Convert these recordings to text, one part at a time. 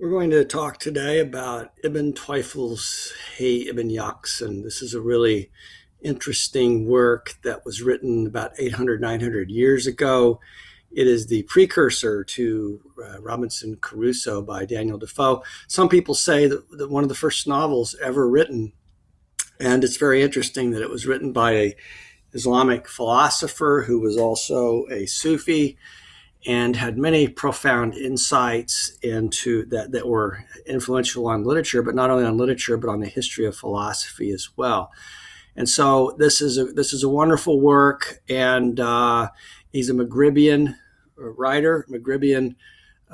We're going to talk today about Ibn Tufayl Hayy Ibn Yaqzan. This is a really interesting work that was written about 800, 900 years ago. It is the precursor to Robinson Crusoe by Daniel Defoe. Some people say that one of the first novels ever written, and it's very interesting that it was written by an Islamic philosopher who was also a Sufi and had many profound insights into that were influential on literature, but not only on literature, but on the history of philosophy as well. And so this is a wonderful work, and he's a Maghribian writer, Maghribian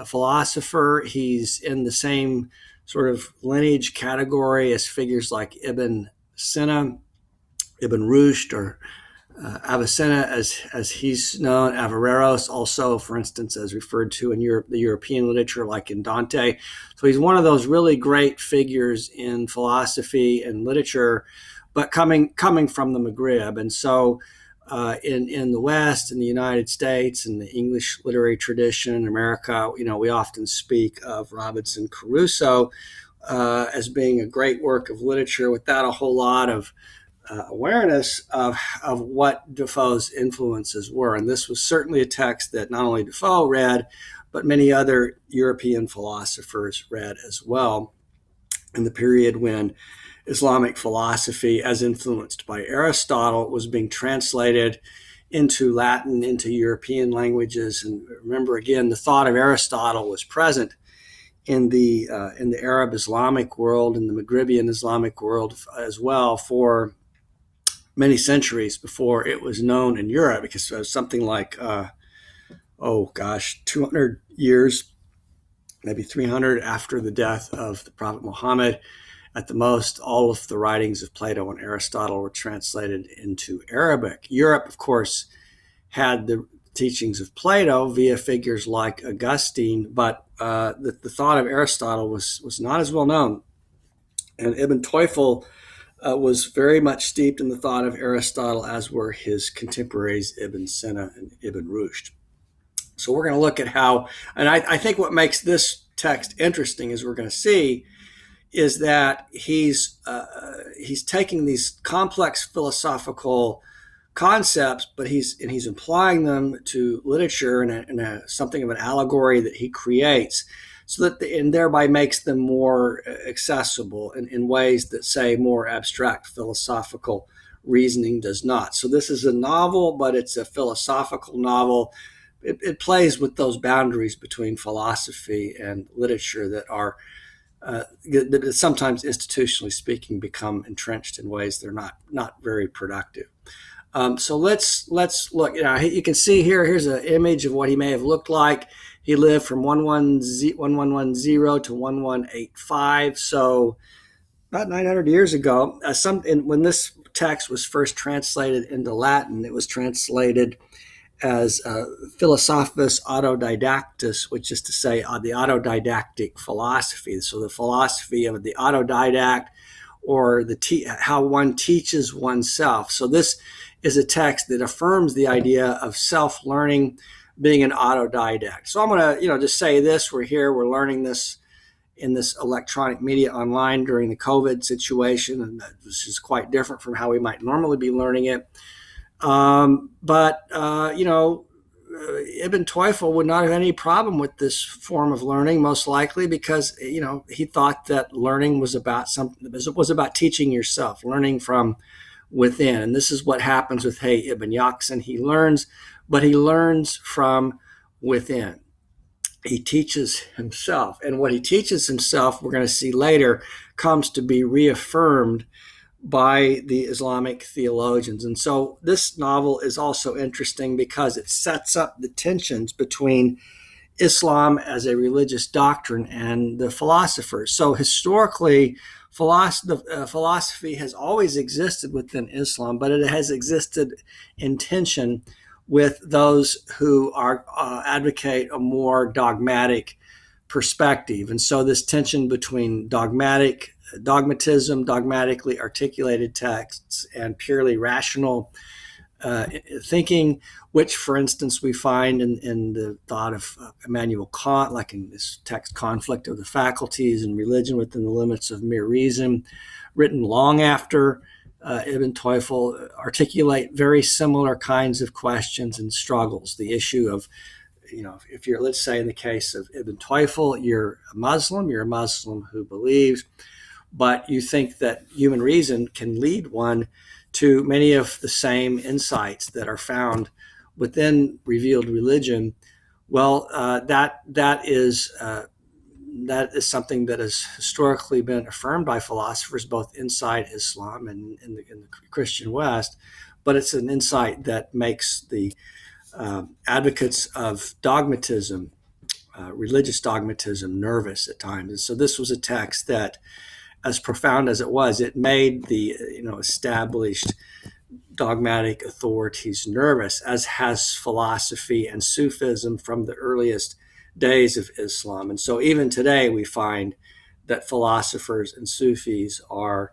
philosopher. He's in the same sort of lineage category as figures like Ibn Sina, Ibn Rushd, or Avicenna, as he's known. Averroes also, for instance, as referred to in the European literature, like in Dante. So he's one of those really great figures in philosophy and literature, but coming from the Maghrib. And so in the West, in the United States, in the English literary tradition in America, we often speak of Robinson Crusoe as being a great work of literature without a whole lot of awareness of what Defoe's influences were. And this was certainly a text that not only Defoe read, but many other European philosophers read as well in the period when Islamic philosophy, as influenced by Aristotle, was being translated into Latin, into European languages. And remember, again, the thought of Aristotle was present in the Arab Islamic world, in the Maghribian Islamic world as well, for many centuries before it was known in Europe, because it was something like, 200 years, maybe 300 after the death of the Prophet Muhammad. At the most, all of the writings of Plato and Aristotle were translated into Arabic. Europe, of course, had the teachings of Plato via figures like Augustine, but the thought of Aristotle was not as well known. And Ibn Tufayl was very much steeped in the thought of Aristotle, as were his contemporaries Ibn Sina and Ibn Rushd. So we're going to look at how, and I think what makes this text interesting, as we're going to see, is that he's taking these complex philosophical concepts, but he's applying them to literature in something of an allegory that he creates, so that and thereby makes them more accessible in ways that, say, more abstract philosophical reasoning does not. So this is a novel, but it's a philosophical novel. It plays with those boundaries between philosophy and literature that are that sometimes, institutionally speaking, become entrenched in ways that are not very productive. So let's look. You can see here's an image of what he may have looked like. He lived from 1110 to 1185, so about 900 years ago. When this text was first translated into Latin, it was translated as Philosophus Autodidactus, which is to say the autodidactic philosophy. So the philosophy of the autodidact, or how one teaches oneself. So this is a text that affirms the idea of self-learning being an autodidact. So I'm going to just say this. We're learning this in this electronic media online during the COVID situation, and this is quite different from how we might normally be learning it. But Ibn Tufayl would not have any problem with this form of learning, most likely, because he thought that learning was about teaching yourself, learning from within. And this is what happens with Hayy Ibn Yaqzan. He learns, but he learns from within. He teaches himself, and what he teaches himself, we're going to see later, comes to be reaffirmed by the Islamic theologians. And so this novel is also interesting because it sets up the tensions between Islam as a religious doctrine and the philosophers. So historically, philosophy has always existed within Islam, but it has existed in tension with those who advocate a more dogmatic perspective. And so this tension between dogmatism, dogmatically articulated texts, and purely rational thinking, which, for instance, we find in the thought of Immanuel Kant, like in this text, Conflict of the Faculties and Religion Within the Limits of Mere Reason, written long after Ibn Tufayl, articulate very similar kinds of questions and struggles. The issue of, if you're, let's say in the case of Ibn Tufayl, you're a Muslim who believes, but you think that human reason can lead one to many of the same insights that are found within revealed religion. Well, that is something that has historically been affirmed by philosophers both inside Islam and in the Christian West, but it's an insight that makes the advocates of dogmatism, religious dogmatism, nervous at times. And so this was a text that, as profound as it was, it made the established dogmatic authorities nervous, as has philosophy and Sufism from the earliest days of Islam. And so even today we find that philosophers and Sufis are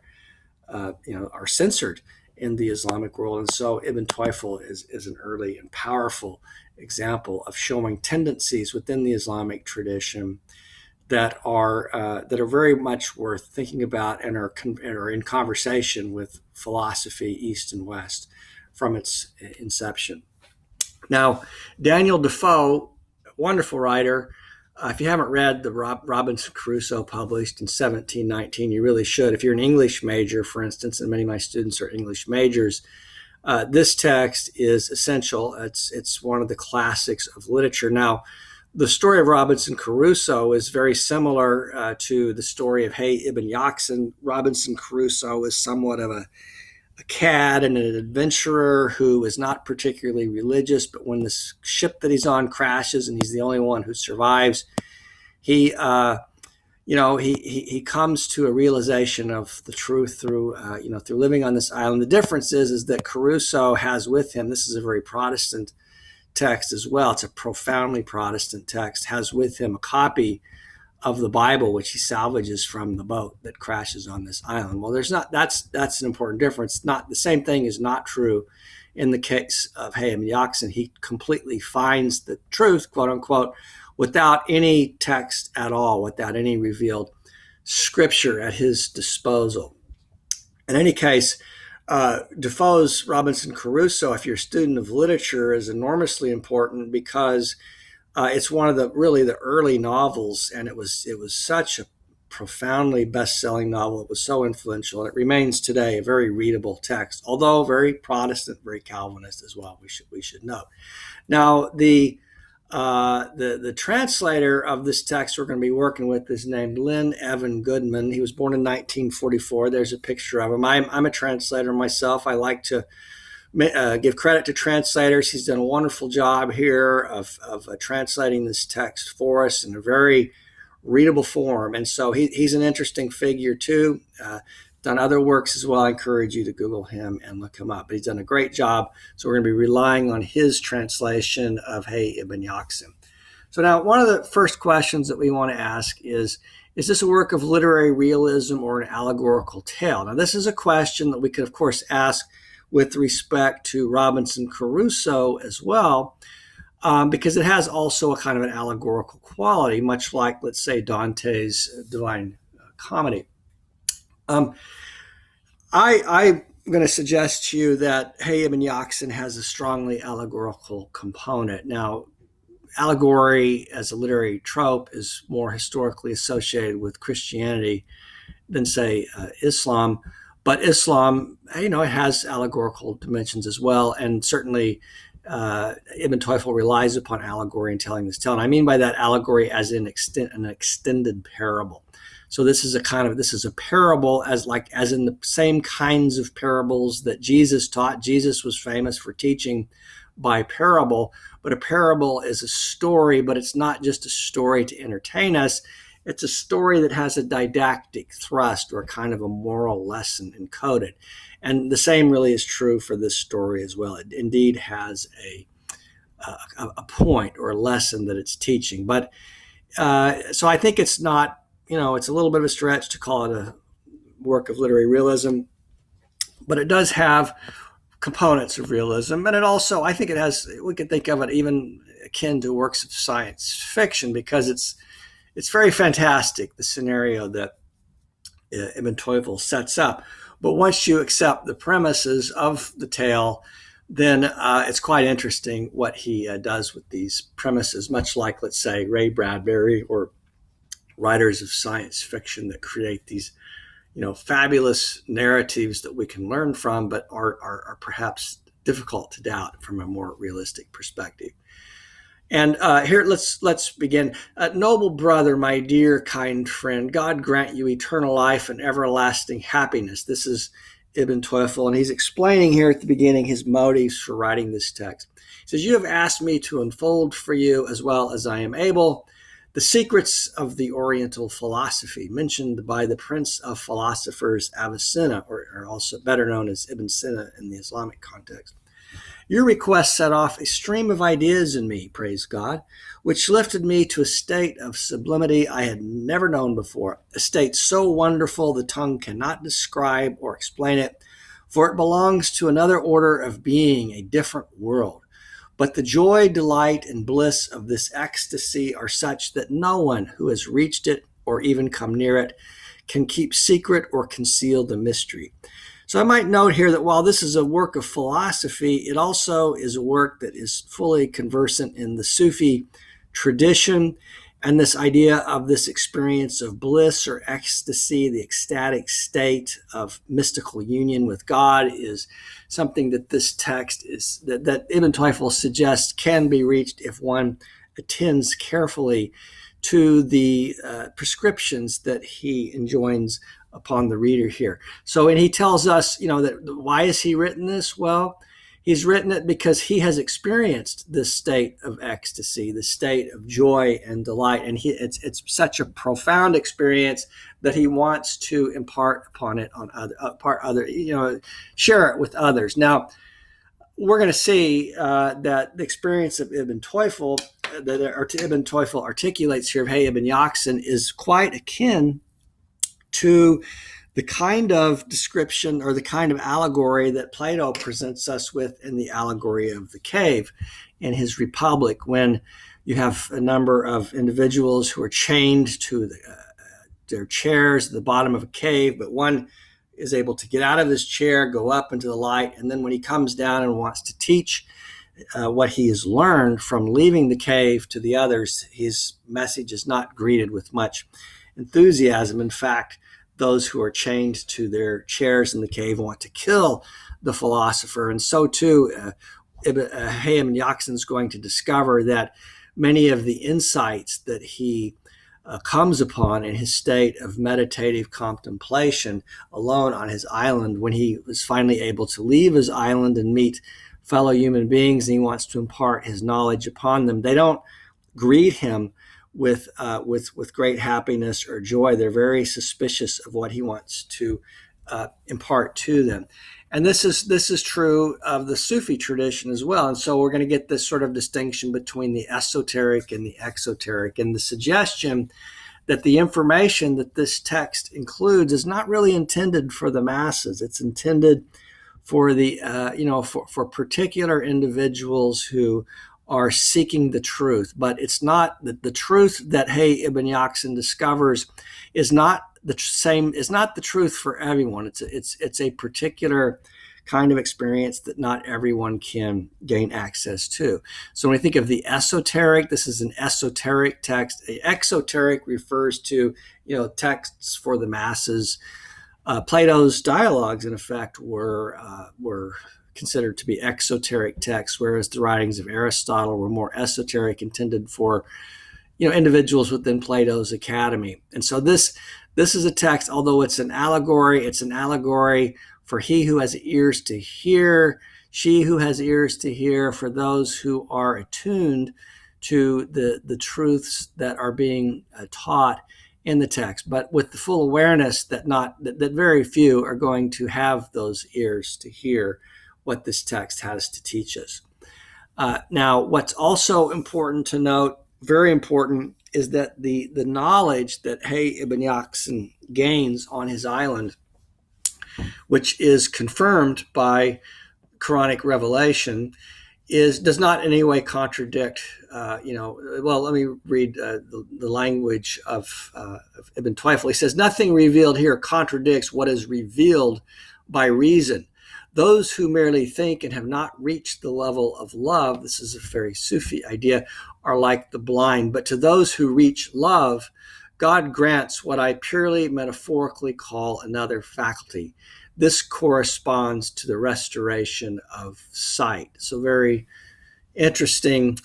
censored in the Islamic world. And so Ibn Tufayl is an early and powerful example of showing tendencies within the Islamic tradition that are very much worth thinking about and are in conversation with philosophy, East and West, from its inception. Now, Daniel Defoe, wonderful writer. If you haven't read the Robinson Crusoe published in 1719, you really should. If you're an English major, for instance, and many of my students are English majors, this text is essential. It's one of the classics of literature. Now, the story of Robinson Crusoe is very similar to the story of Hayy Ibn Yaqzan. Robinson Crusoe is somewhat of a cad and an adventurer who is not particularly religious, but when the ship that he's on crashes and he's the only one who survives, he comes to a realization of the truth through living on this island. The difference is that Crusoe has with him, this is a very Protestant text as well, it's a profoundly Protestant text, has with him a copy of the Bible, which he salvages from the boat that crashes on this island. Well, that's an important difference. Not the same thing is not true in the case of Hayy Ibn Yaqzan. He completely finds the truth, quote unquote, without any text at all, without any revealed scripture at his disposal. In any case, Defoe's Robinson Crusoe, if you're a student of literature, is enormously important because it's one of the early novels, and it was such a profoundly best-selling novel. It was so influential, and it remains today a very readable text, although very Protestant, very Calvinist as well. We should note. Now, the translator of this text we're going to be working with is named Lenn Goodman. He was born in 1944. There's a picture of him. I'm a translator myself. I like to give credit to translators. He's done a wonderful job here of translating this text for us in a very readable form. And so he's an interesting figure too. Done other works as well. I encourage you to Google him and look him up. But he's done a great job. So we're going to be relying on his translation of Hayy Ibn Yaqzan. So now one of the first questions that we want to ask is this a work of literary realism or an allegorical tale? Now this is a question that we could of course ask with respect to Robinson Crusoe as well, because it has also a kind of an allegorical quality, much like, let's say, Dante's Divine Comedy. I'm going to suggest to you that Hayy Ibn Yaqzan has a strongly allegorical component. Now, allegory as a literary trope is more historically associated with Christianity than, say, Islam. But Islam, it has allegorical dimensions as well, and certainly Ibn Tufayl relies upon allegory in telling this tale. And I mean by that allegory as in an extended parable. So this is a parable as in the same kinds of parables that Jesus taught. Jesus was famous for teaching by parable, but a parable is a story, but it's not just a story to entertain us. It's a story that has a didactic thrust or kind of a moral lesson encoded. And the same really is true for this story as well. It indeed has a point or a lesson that it's teaching. But so I think it's not, it's a little bit of a stretch to call it a work of literary realism, but it does have components of realism. And it also, I think it has, we could think of it even akin to works of science fiction, because it's very fantastic, the scenario that Ibn Tufayl sets up. But once you accept the premises of the tale, then it's quite interesting what he does with these premises, much like, let's say, Ray Bradbury or writers of science fiction that create these, fabulous narratives that we can learn from, but are perhaps difficult to doubt from a more realistic perspective. And here, let's begin. Noble brother, my dear kind friend, God grant you eternal life and everlasting happiness. This is Ibn Tufayl, and he's explaining here at the beginning his motives for writing this text. He says, you have asked me to unfold for you, as well as I am able, the secrets of the Oriental philosophy, mentioned by the Prince of Philosophers, Avicenna, or also better known as Ibn Sina in the Islamic context. Your request set off a stream of ideas in me, praise God, which lifted me to a state of sublimity I had never known before, a state so wonderful the tongue cannot describe or explain it, for it belongs to another order of being, a different world. But the joy, delight, and bliss of this ecstasy are such that no one who has reached it or even come near it can keep secret or conceal the mystery. So I might note here that while this is a work of philosophy, it also is a work that is fully conversant in the Sufi tradition, and this idea of this experience of bliss or ecstasy, the ecstatic state of mystical union with God, is something that this text is, that Ibn Tufayl suggests can be reached if one attends carefully to the prescriptions that he enjoins upon the reader here. So, and he tells us, that why has he written this? Well, he's written it because he has experienced this state of ecstasy, the state of joy and delight, and it's such a profound experience that he wants to impart upon it on share it with others. Now, we're going to see that the experience of Ibn Tufayl that Ibn Tufayl articulates here of Hayy Ibn Yaqzan is quite akin to the kind of description or the kind of allegory that Plato presents us with in the allegory of the cave in his Republic, when you have a number of individuals who are chained to their chairs at the bottom of a cave, but one is able to get out of his chair, go up into the light, and then when he comes down and wants to teach what he has learned from leaving the cave to the others, his message is not greeted with much enthusiasm. In fact, those who are chained to their chairs in the cave want to kill the philosopher. And so too, Hayy Ibn Yaqzan is going to discover that many of the insights that he comes upon in his state of meditative contemplation alone on his island, when he was finally able to leave his island and meet fellow human beings, and he wants to impart his knowledge upon them, they don't greet him with great happiness or joy. They're very suspicious of what he wants to impart to them. And this is true of the Sufi tradition as well. And so we're going to get this sort of distinction between the esoteric and the exoteric, and the suggestion that the information that this text includes is not really intended for the masses. It's intended for the for particular individuals who are seeking the truth. But it's not the truth that Hayy Ibn Yaqzan discovers is not the same, is not the truth for everyone. It's a particular kind of experience that not everyone can gain access to. So when we think of the esoteric, this is an esoteric text. Exoteric refers to texts for the masses. Plato's dialogues, in effect, were considered to be exoteric texts, whereas the writings of Aristotle were more esoteric, intended for individuals within Plato's academy. And so this is a text, although it's an allegory for he who has ears to hear, she who has ears to hear, for those who are attuned to the truths that are being taught in the text, but with the full awareness that very few are going to have those ears to hear what this text has to teach us. Now, what's also important to note, very important, is that the knowledge that Hayy Ibn Yaqzan gains on his island, which is confirmed by Quranic revelation does not in any way contradict, well, let me read the language of Ibn Tufayl. He says, nothing revealed here contradicts what is revealed by reason. Those who merely think and have not reached the level of love, this is a very Sufi idea, are like the blind. But to those who reach love, God grants what I purely metaphorically call another faculty. This corresponds to the restoration of sight. So very interesting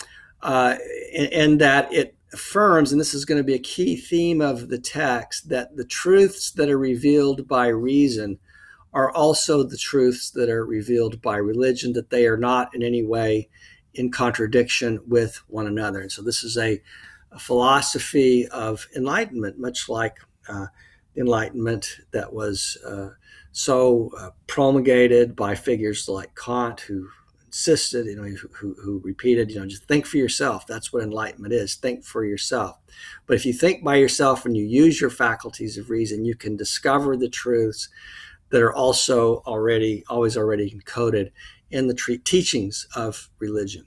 in that it affirms, and this is going to be a key theme of the text, that the truths that are revealed by reason are also the truths that are revealed by religion, that they are not in any way in contradiction with one another. And so this is a philosophy of enlightenment, much like enlightenment that was promulgated by figures like Kant, who insisted, who repeated, just think for yourself. That's what enlightenment is. Think for yourself. But if you think by yourself and you use your faculties of reason, you can discover the truths that are also always already encoded in the teachings of religion.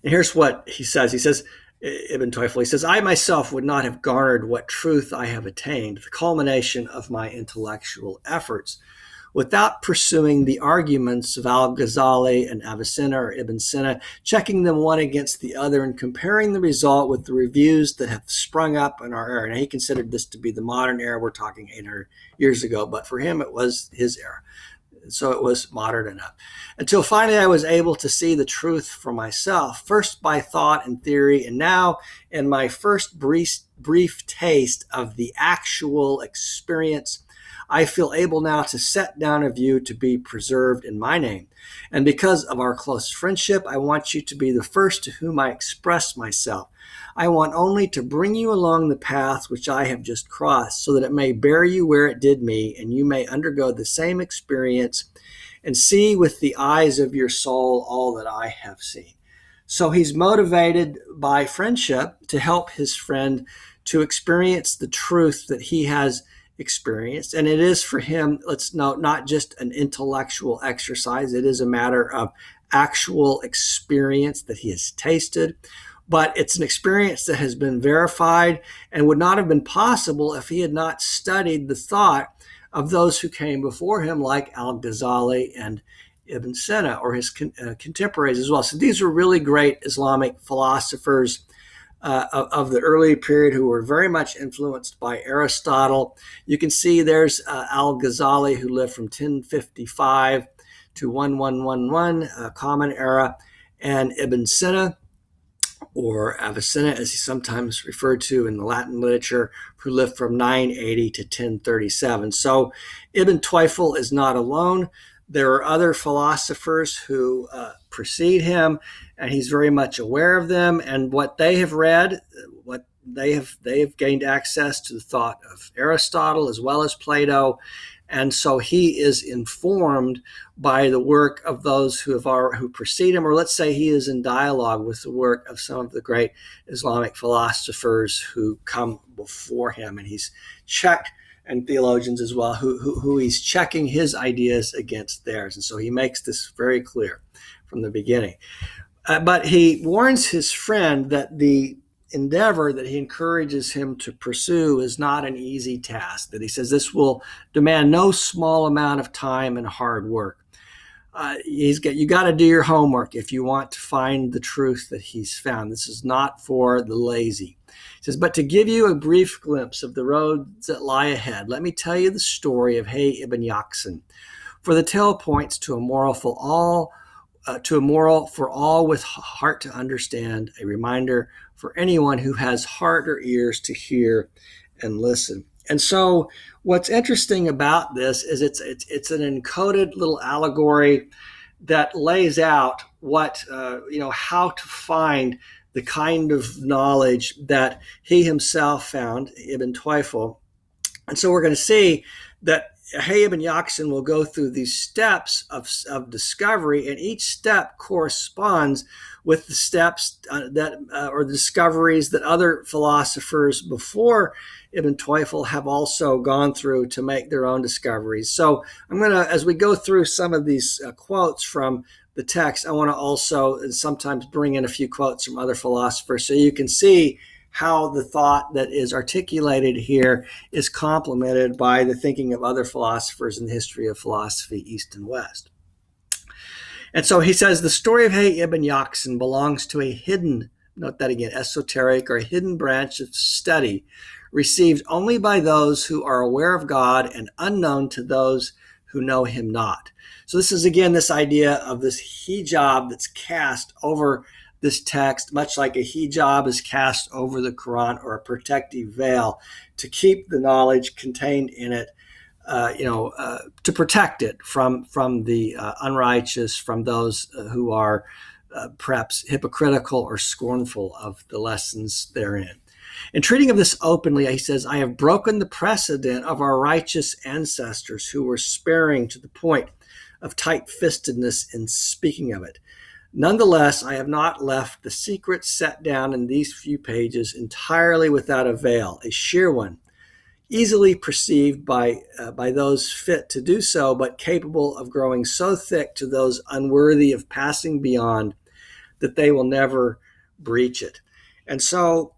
And here's what he says. He says, Ibn Tufayl, he says, I myself would not have garnered what truth I have attained, the culmination of my intellectual efforts, without pursuing the arguments of Al Ghazli and Avicenna or Ibn Sina, checking them one against the other and comparing the result with the reviews that have sprung up in our era. Now, he considered this to be the modern era. We're talking 800 years ago, but for him, it was his era. So it was modern enough. Until finally I was able to see the truth for myself, first by thought and theory, and now in my first brief taste of the actual experience, I feel able now to set down a view to be preserved in my name. And because of our close friendship, I want you to be the first to whom I express myself. I want only to bring you along the path which I have just crossed, so that it may bear you where it did me, and you may undergo the same experience and see with the eyes of your soul all that I have seen. So he's motivated by friendship to help his friend to experience the truth that he has experienced. And it is for him, let's note, not just an intellectual exercise. It is a matter of actual experience that he has tasted. But it's an experience that has been verified and would not have been possible if he had not studied the thought of those who came before him, like Al Ghazli and Ibn Sina, or his contemporaries as well. So these were really great Islamic philosophers of the early period who were very much influenced by Aristotle. You can see there's Al Ghazli, who lived from 1055 to 1111, Common Era, and Ibn Sina, or Avicenna, as he's sometimes referred to in the Latin literature, who lived from 980 to 1037. So Ibn Tufayl is not alone. There are other philosophers who precede him, and he's very much aware of them and what they have read, what they have gained access to the thought of Aristotle as well as Plato. And so he is informed by the work of those who precede him, or let's say he is in dialogue with the work of some of the great Islamic philosophers who come before him. And he's checked, and theologians as well, who he's checking his ideas against theirs. And so he makes this very clear from the beginning. But he warns his friend that the endeavor that he encourages him to pursue is not an easy task, that he says this will demand no small amount of time and hard work. You got to do your homework if you want to find the truth that he's found. This is not for the lazy. He says, but to give you a brief glimpse of the roads that lie ahead, let me tell you the story of Hayy Ibn Yaqzan. For the tale points to a moral for all with heart to understand, a reminder for anyone who has heart or ears to hear and listen. And so what's interesting about this is it's an encoded little allegory that lays out what, how to find the kind of knowledge that he himself found, Ibn Tufayl. And so we're going to see that Hayy Ibn Yaqzan will go through these steps of discovery, and each step corresponds with the steps or the discoveries that other philosophers before Ibn Tufayl have also gone through to make their own discoveries. So I'm going to, as we go through some of these quotes from the text, I want to also sometimes bring in a few quotes from other philosophers so you can see how the thought that is articulated here is complemented by the thinking of other philosophers in the history of philosophy, East and West. And so he says, the story of Hayy Ibn Yaqzan belongs to a hidden, note that again, esoteric or hidden branch of study received only by those who are aware of God and unknown to those who know him not. So this is, again, this idea of this hijab that's cast over this text, much like a hijab is cast over the Quran, or a protective veil to keep the knowledge contained in it, to protect it from the unrighteous, from those who are perhaps hypocritical or scornful of the lessons therein. In treating of this openly, he says, I have broken the precedent of our righteous ancestors who were sparing to the point of tight-fistedness in speaking of it. Nonetheless, I have not left the secret set down in these few pages entirely without a veil, a sheer one, easily perceived by those fit to do so, but capable of growing so thick to those unworthy of passing beyond that they will never breach it. And so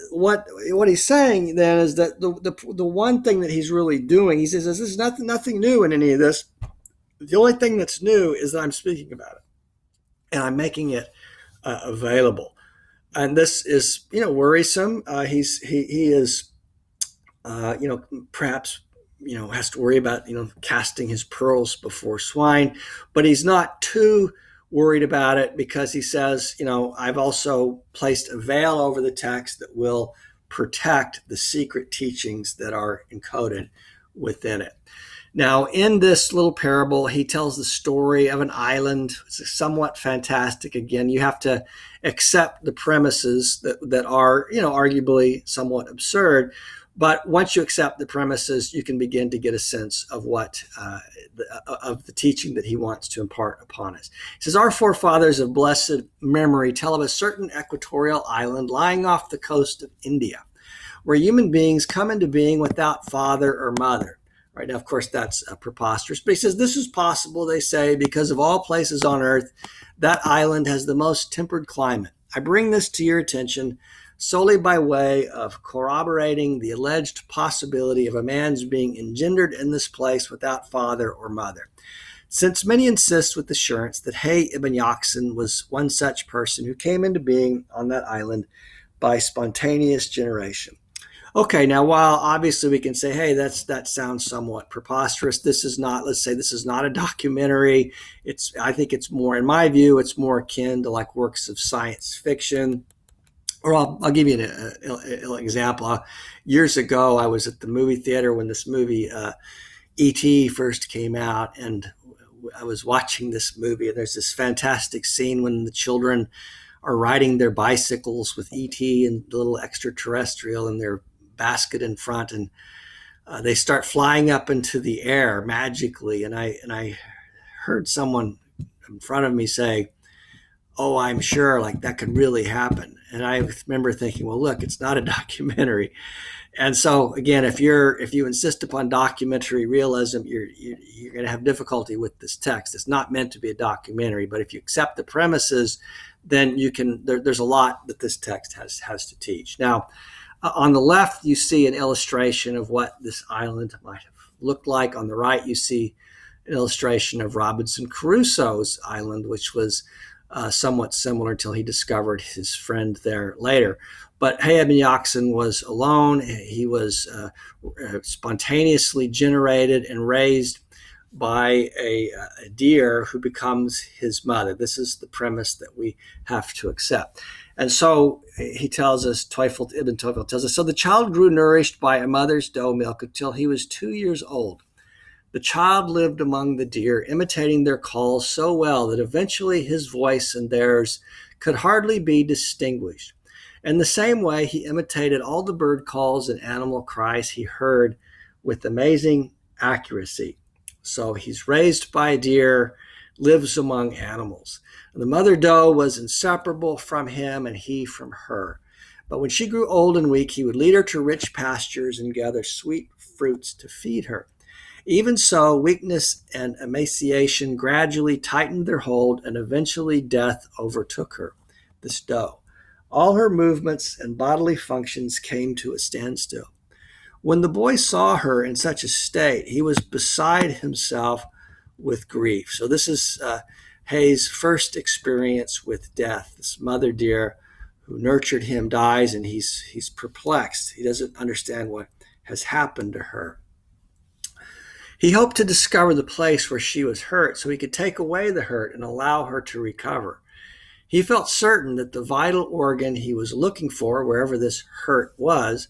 what he's saying then is that the one thing that he's really doing, he says, this is nothing new in any of this. The only thing that's new is that I'm speaking about it, and I'm making it available. And this is, worrisome. He is, perhaps, has to worry about, casting his pearls before swine, but he's not too worried about it, because he says, I've also placed a veil over the text that will protect the secret teachings that are encoded within it. Now, in this little parable, he tells the story of an island. It's somewhat fantastic. Again, you have to accept the premises that are, arguably somewhat absurd. But once you accept the premises, you can begin to get a sense of of the teaching that he wants to impart upon us. He says, our forefathers of blessed memory tell of a certain equatorial island lying off the coast of India, where human beings come into being without father or mother. Right now, of course, that's preposterous. But he says this is possible, they say, because of all places on earth, that island has the most tempered climate. I bring this to your attention solely by way of corroborating the alleged possibility of a man's being engendered in this place without father or mother, since many insist with assurance that Hayy Ibn Yaqzan was one such person who came into being on that island by spontaneous generation. Okay, now while obviously we can say, hey, that sounds somewhat preposterous, this is not a documentary. I think it's more, in my view, it's more akin to like works of science fiction. Or I'll give you an example. Years ago, I was at the movie theater when this movie E.T. first came out, and I was watching this movie, and there's this fantastic scene when the children are riding their bicycles with E.T. and the little extraterrestrial in their basket in front, and they start flying up into the air magically, and I heard someone in front of me say, oh, I'm sure like that could really happen. And I remember thinking, well, look, it's not a documentary. And so again, if you insist upon documentary realism, you're going to have difficulty with this text. It's not meant to be a documentary, but if you accept the premises, then you can. There's a lot that this text has to teach. Now, on the left, you see an illustration of what this island might have looked like. On the right, you see an illustration of Robinson Crusoe's island, which was somewhat similar until he discovered his friend there later. But Hayy Ibn Yaqzan was alone. He was spontaneously generated and raised by a deer who becomes his mother. This is the premise that we have to accept. And so he tells us, Ibn Tufayl tells us, so the child grew nourished by a mother's doe milk until he was 2 years old. The child lived among the deer, imitating their calls so well that eventually his voice and theirs could hardly be distinguished. In the same way, he imitated all the bird calls and animal cries he heard with amazing accuracy. So he's raised by a deer, lives among animals. And the mother doe was inseparable from him and he from her. But when she grew old and weak, he would lead her to rich pastures and gather sweet fruits to feed her. Even so, weakness and emaciation gradually tightened their hold, and eventually death overtook her, this doe. All her movements and bodily functions came to a standstill. When the boy saw her in such a state, he was beside himself with grief. So this is Hayy's first experience with death. This mother deer who nurtured him dies, and he's perplexed. He doesn't understand what has happened to her. He hoped to discover the place where she was hurt so he could take away the hurt and allow her to recover. He felt certain that the vital organ he was looking for, wherever this hurt was,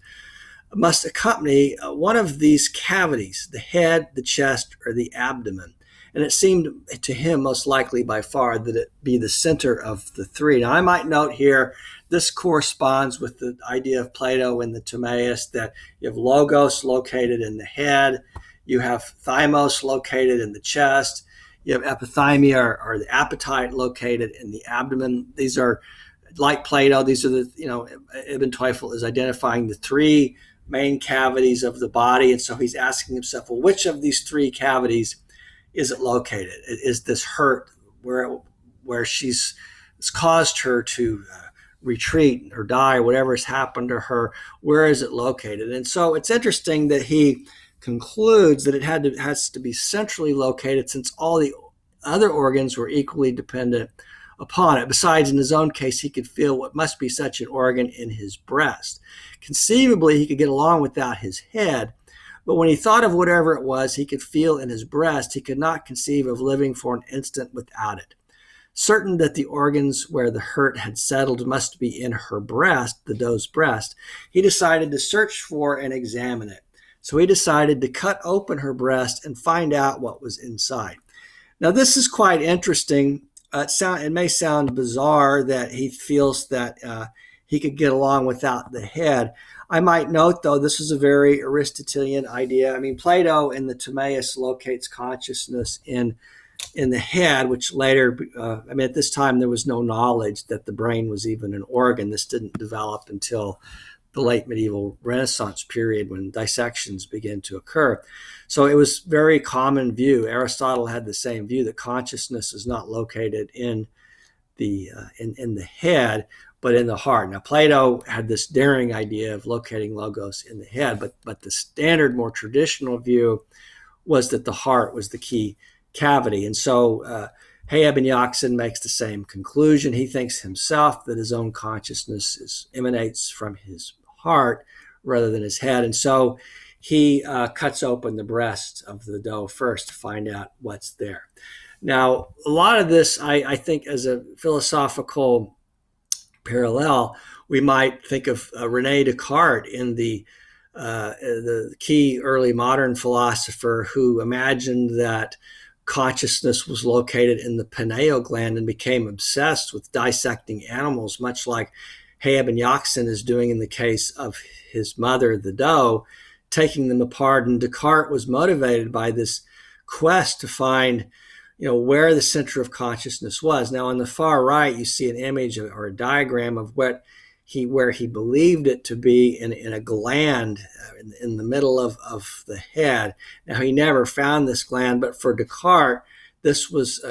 must accompany one of these cavities, the head, the chest, or the abdomen. And it seemed to him most likely by far that it be the center of the three. Now, I might note here, this corresponds with the idea of Plato in the Timaeus that you have logos located in the head, you have thymos located in the chest, you have epithymia or the appetite located in the abdomen. These are, like Plato, these are the, Ibn Tufayl is identifying the three main cavities of the body. And so he's asking himself, well, which of these three cavities is it located? Is this hurt where it's caused her to retreat or die, or whatever has happened to her? Where is it located? And so it's interesting that he concludes that it has to be centrally located, since all the other organs were equally dependent upon it. Besides, in his own case, he could feel what must be such an organ in his breast. Conceivably, he could get along without his head, but when he thought of whatever it was he could feel in his breast, he could not conceive of living for an instant without it. Certain that the organs where the hurt had settled must be in her breast, the doe's breast, he decided to search for and examine it. So he decided to cut open her breast and find out what was inside. Now, this is quite interesting. It may sound bizarre that he feels that he could get along without the head. I might note, though, this is a very Aristotelian idea. I mean, Plato in the Timaeus locates consciousness in the head, which later, at this time, there was no knowledge that the brain was even an organ. This didn't develop until the late medieval Renaissance period, when dissections began to occur. So it was very common view. Aristotle had the same view, that consciousness is not located in the head, but in the heart. Now, Plato had this daring idea of locating logos in the head, but the standard, more traditional view was that the heart was the key cavity. And so Hayy Ibn Yaqzan makes the same conclusion. He thinks himself that his own consciousness emanates from his heart rather than his head. And so he cuts open the breast of the doe first to find out what's there. Now, a lot of this, I think, as a philosophical parallel, we might think of René Descartes in the key early modern philosopher who imagined that consciousness was located in the pineal gland and became obsessed with dissecting animals, much like Hayy Ibn Yaqzan is doing in the case of his mother, the doe, taking them apart. And Descartes was motivated by this quest to find, where the center of consciousness was. Now, on the far right, you see an image or a diagram of where he believed it to be in a gland in the middle of the head. Now, he never found this gland, but for Descartes, this was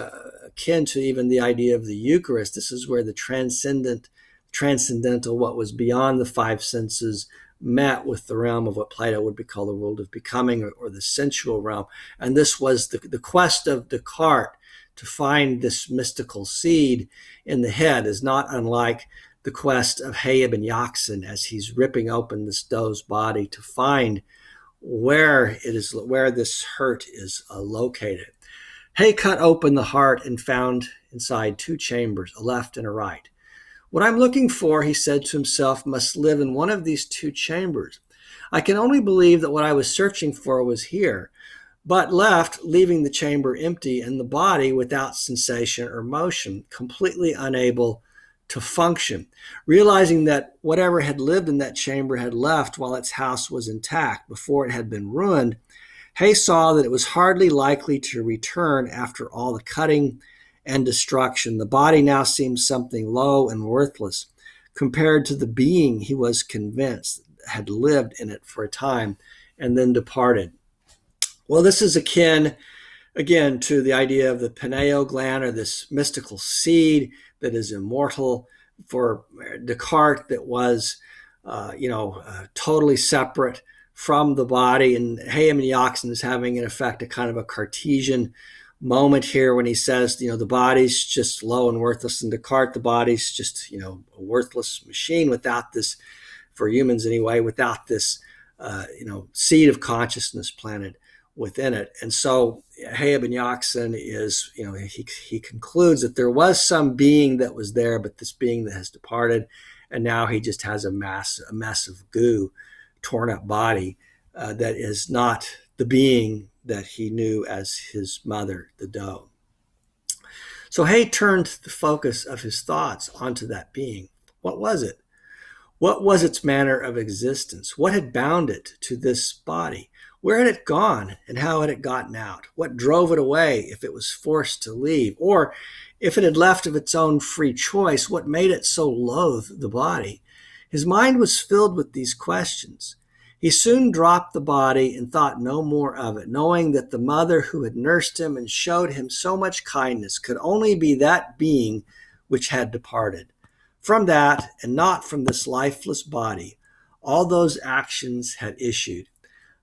akin to even the idea of the Eucharist. This is where the transcendental, what was beyond the five senses, met with the realm of what Plato would call the world of becoming, or the sensual realm. And this was the quest of Descartes to find this mystical seed in the head is not unlike the quest of Hayy Ibn Yaqzan as he's ripping open this doe's body to find where this hurt is located. Hayy cut open the heart and found inside two chambers, a left and a right. What I'm looking for, he said to himself, must live in one of these two chambers. I can only believe that what I was searching for was here, but left, leaving the chamber empty and the body without sensation or motion, completely unable to function. Realizing that whatever had lived in that chamber had left while its house was intact before it had been ruined, Hayy saw that it was hardly likely to return after all the cutting and destruction. The body now seemed something low and worthless compared to the being he was convinced had lived in it for a time and then departed. Well, this is akin, again, to the idea of the pineal gland, or this mystical seed that is immortal. For Descartes, that was, totally separate from the body. And Hayy Ibn Yaqzan is having, in effect, a kind of a Cartesian moment here when he says, the body's just low and worthless. And Descartes, the body's just, a worthless machine without this, for humans anyway, without this, seed of consciousness planted within it. And so Hayy Ibn Yaqzan is, he concludes that there was some being that was there, but this being that has departed, and now he just has a mess of goo, torn up body that is not the being that he knew as his mother, the doe. So Hayy turned the focus of his thoughts onto that being. What was it? What was its manner of existence? What had bound it to this body? Where had it gone, and how had it gotten out? What drove it away if it was forced to leave? Or if it had left of its own free choice, what made it so loathe the body? His mind was filled with these questions. He soon dropped the body and thought no more of it, knowing that the mother who had nursed him and showed him so much kindness could only be that being which had departed. From that, and not from this lifeless body, all those actions had issued.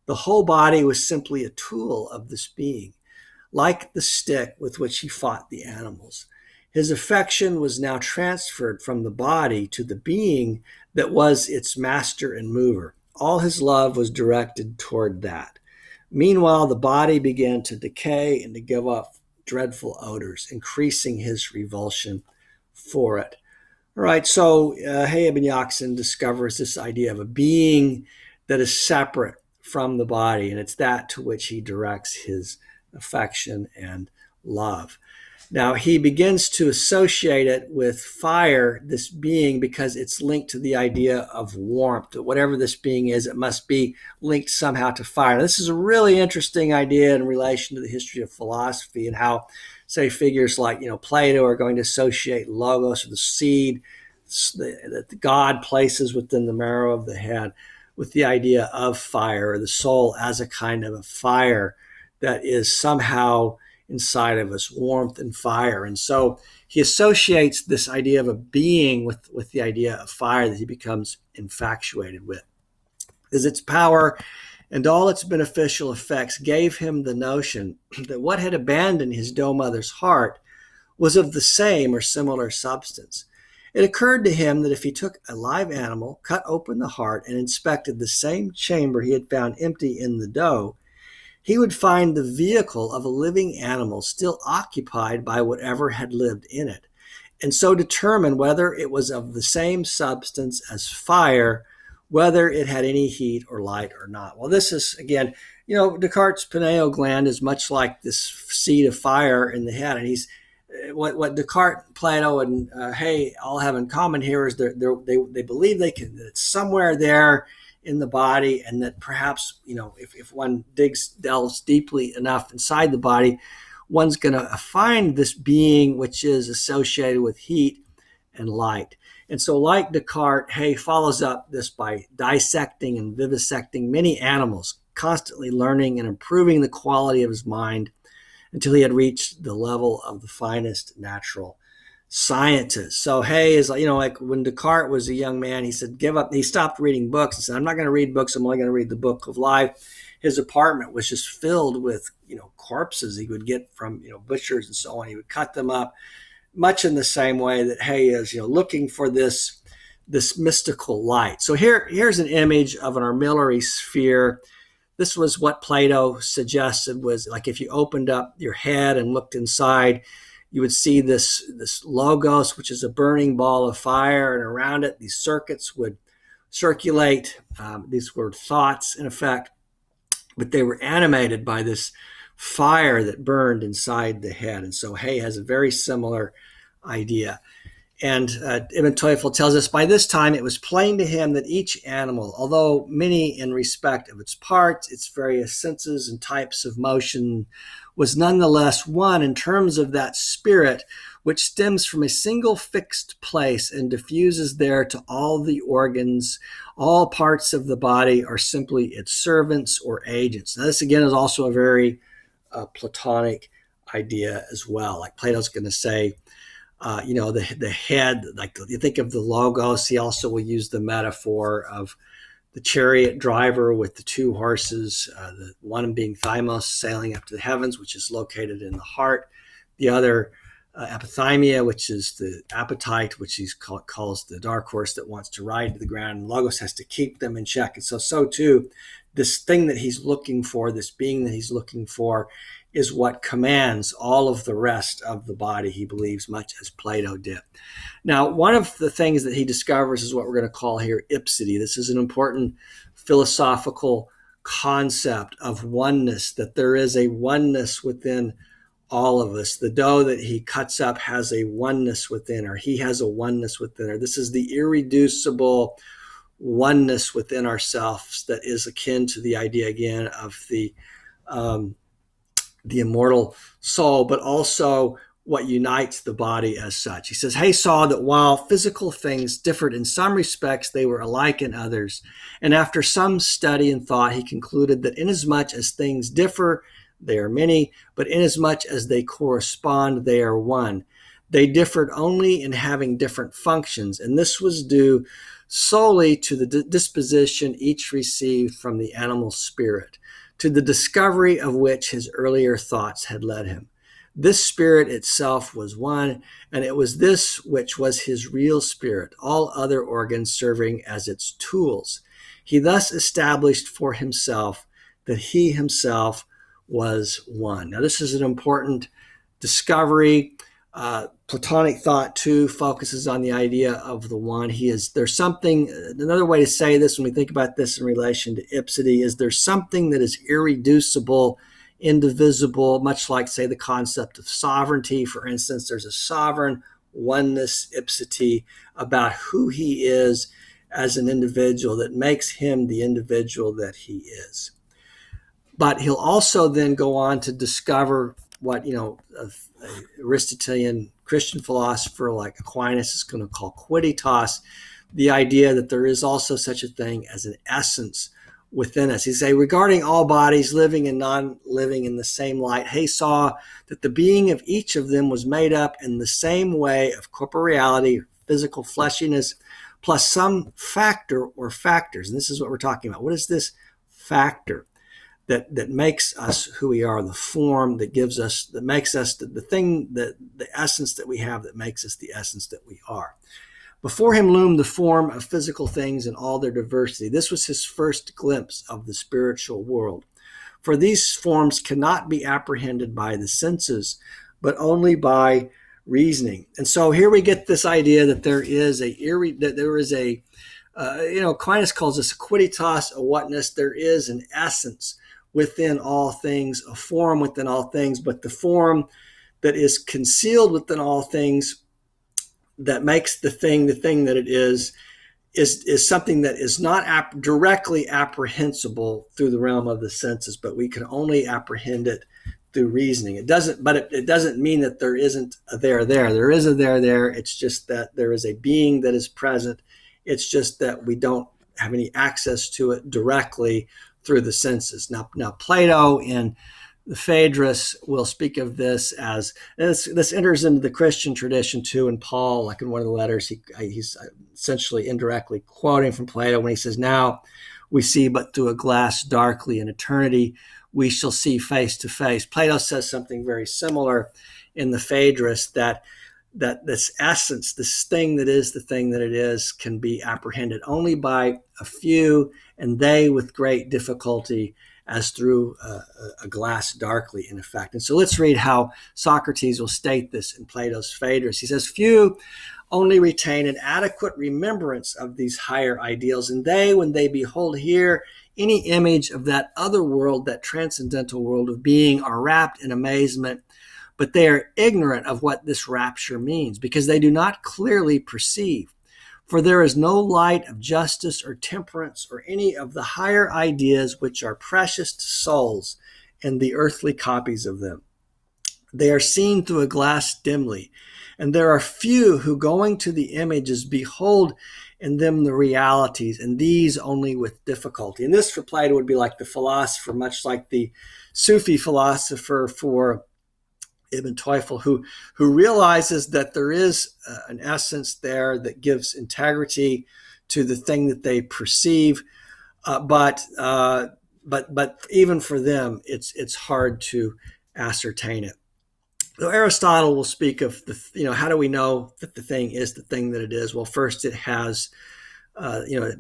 The whole body was simply a tool of this being, like the stick with which he fought the animals. His affection was now transferred from the body to the being that was its master and mover. All his love was directed toward that. Meanwhile, the body began to decay and to give off dreadful odors, increasing his revulsion for it. All right, so Hayy Ibn Yaqzan discovers this idea of a being that is separate from the body, and it's that to which he directs his affection and love. Now, he begins to associate it with fire, this being, because it's linked to the idea of warmth. That whatever this being is, it must be linked somehow to fire. Now, this is a really interesting idea in relation to the history of philosophy and how, say, figures like Plato are going to associate logos, or the seed that God places within the marrow of the head, with the idea of fire, or the soul as a kind of a fire that is somehow inside of us, warmth and fire. And so he associates this idea of a being with the idea of fire that he becomes infatuated with. Because its power and all its beneficial effects gave him the notion that what had abandoned his doe mother's heart was of the same or similar substance. It occurred to him that if he took a live animal, cut open the heart, and inspected the same chamber he had found empty in the doe, he would find the vehicle of a living animal still occupied by whatever had lived in it, and so determine whether it was of the same substance as fire, whether it had any heat or light or not. Well, this is, again, Descartes' pineal gland is much like this seed of fire in the head, and he's what Descartes, Plato, and Hayy all have in common here is they believe that it's somewhere there in the body, and that perhaps, if one delves deeply enough inside the body, one's going to find this being which is associated with heat and light. And so, like Descartes, Hayy follows up this by dissecting and vivisecting many animals, constantly learning and improving the quality of his mind until he had reached the level of the finest natural scientist. So Hayy is, like when Descartes was a young man, he said, give up. He stopped reading books and said, I'm not going to read books. I'm only going to read the book of life. His apartment was just filled with, corpses he would get from, butchers and so on. He would cut them up, much in the same way that Hayy is, looking for this mystical light. So here's an image of an armillary sphere. This was what Plato suggested was like if you opened up your head and looked inside, you would see this logos, which is a burning ball of fire, and around it, these circuits would circulate. These were thoughts, in effect, but they were animated by this fire that burned inside the head. And so Hayy has a very similar idea. And Ibn Tufayl tells us, by this time it was plain to him that each animal, although many in respect of its parts, its various senses and types of motion, was nonetheless one in terms of that spirit which stems from a single fixed place and diffuses there to all the organs. All parts of the body are simply its servants or agents. Now, this again is also a very Platonic idea as well. Like Plato's going to say, the head, like you think of the logos. He also will use the metaphor of the chariot driver with the two horses, the one being Thymos, sailing up to the heavens, which is located in the heart. The other, epithymia, which is the appetite, which he calls the dark horse that wants to ride to the ground. And Logos has to keep them in check. And so too, this thing that he's looking for, this being that he's looking for, is what commands all of the rest of the body, he believes, much as Plato did. Now, one of the things that he discovers is what we're going to call here ipsity. This is an important philosophical concept of oneness, that there is a oneness within all of us. The dough that he cuts up has a oneness within her. He has a oneness within her. This is the irreducible oneness within ourselves that is akin to the idea, again, of the immortal soul, but also what unites the body as such. He says, Hayy saw that while physical things differed in some respects, they were alike in others. And after some study and thought, he concluded that inasmuch as things differ, they are many, but inasmuch as they correspond, they are one. They differed only in having different functions, and this was due solely to the disposition each received from the animal spirit, to the discovery of which his earlier thoughts had led him. This spirit itself was one, and it was this which was his real spirit, all other organs serving as its tools. He thus established for himself that he himself was one. Now, this is an important discovery. Platonic thought, too, focuses on the idea of the one. There's something, another way to say this when we think about this in relation to ipsity, is there's something that is irreducible, indivisible, much like, say, the concept of sovereignty. For instance, there's a sovereign oneness, ipsity, about who he is as an individual that makes him the individual that he is. But he'll also then go on to discover what, Aristotelian Christian philosopher like Aquinas is going to call quidditas, the idea that there is also such a thing as an essence within us. He say, regarding all bodies, living and non-living in the same light, Hayy saw that the being of each of them was made up in the same way of corporeality, physical fleshiness, plus some factor or factors. And this is what we're talking about. What is this factor that makes us who we are, the form that gives us, that makes us the thing, the essence that we have that makes us the essence that we are? Before him loomed the form of physical things in all their diversity. This was his first glimpse of the spiritual world. For these forms cannot be apprehended by the senses, but only by reasoning. And so here we get this idea that Aquinas calls this a quidditas, a whatness. There is an essence within all things, a form within all things, but the form that is concealed within all things, that makes the thing that it is something that is not directly apprehensible through the realm of the senses, but we can only apprehend it through reasoning. It doesn't mean that there isn't a there. There is a there. It's just that there is a being that is present. It's just that we don't have any access to it directly through the senses. Now Plato in the Phaedrus will speak of this as, this enters into the Christian tradition too, and Paul, like in one of the letters, he's essentially indirectly quoting from Plato when he says, now we see but through a glass darkly, in eternity we shall see face to face. Plato says something very similar in the Phaedrus, that this essence, this thing that is the thing that it is, can be apprehended only by a few, and they with great difficulty, as through a glass darkly, in effect. And so let's read how Socrates will state this in Plato's Phaedrus. He says, few only retain an adequate remembrance of these higher ideals, and they, when they behold here any image of that other world, that transcendental world of being, are wrapped in amazement, but they are ignorant of what this rapture means, because they do not clearly perceive. For there is no light of justice or temperance or any of the higher ideas which are precious to souls in the earthly copies of them. They are seen through a glass dimly, and there are few who, going to the images, behold in them the realities, and these only with difficulty. And this for Plato would be like the philosopher, much like the Sufi philosopher for Ibn Tufayl, who realizes that there is an essence there that gives integrity to the thing that they perceive, but even for them, it's hard to ascertain it. So Aristotle will speak of how do we know that the thing is the thing that it is? Well, first it has, it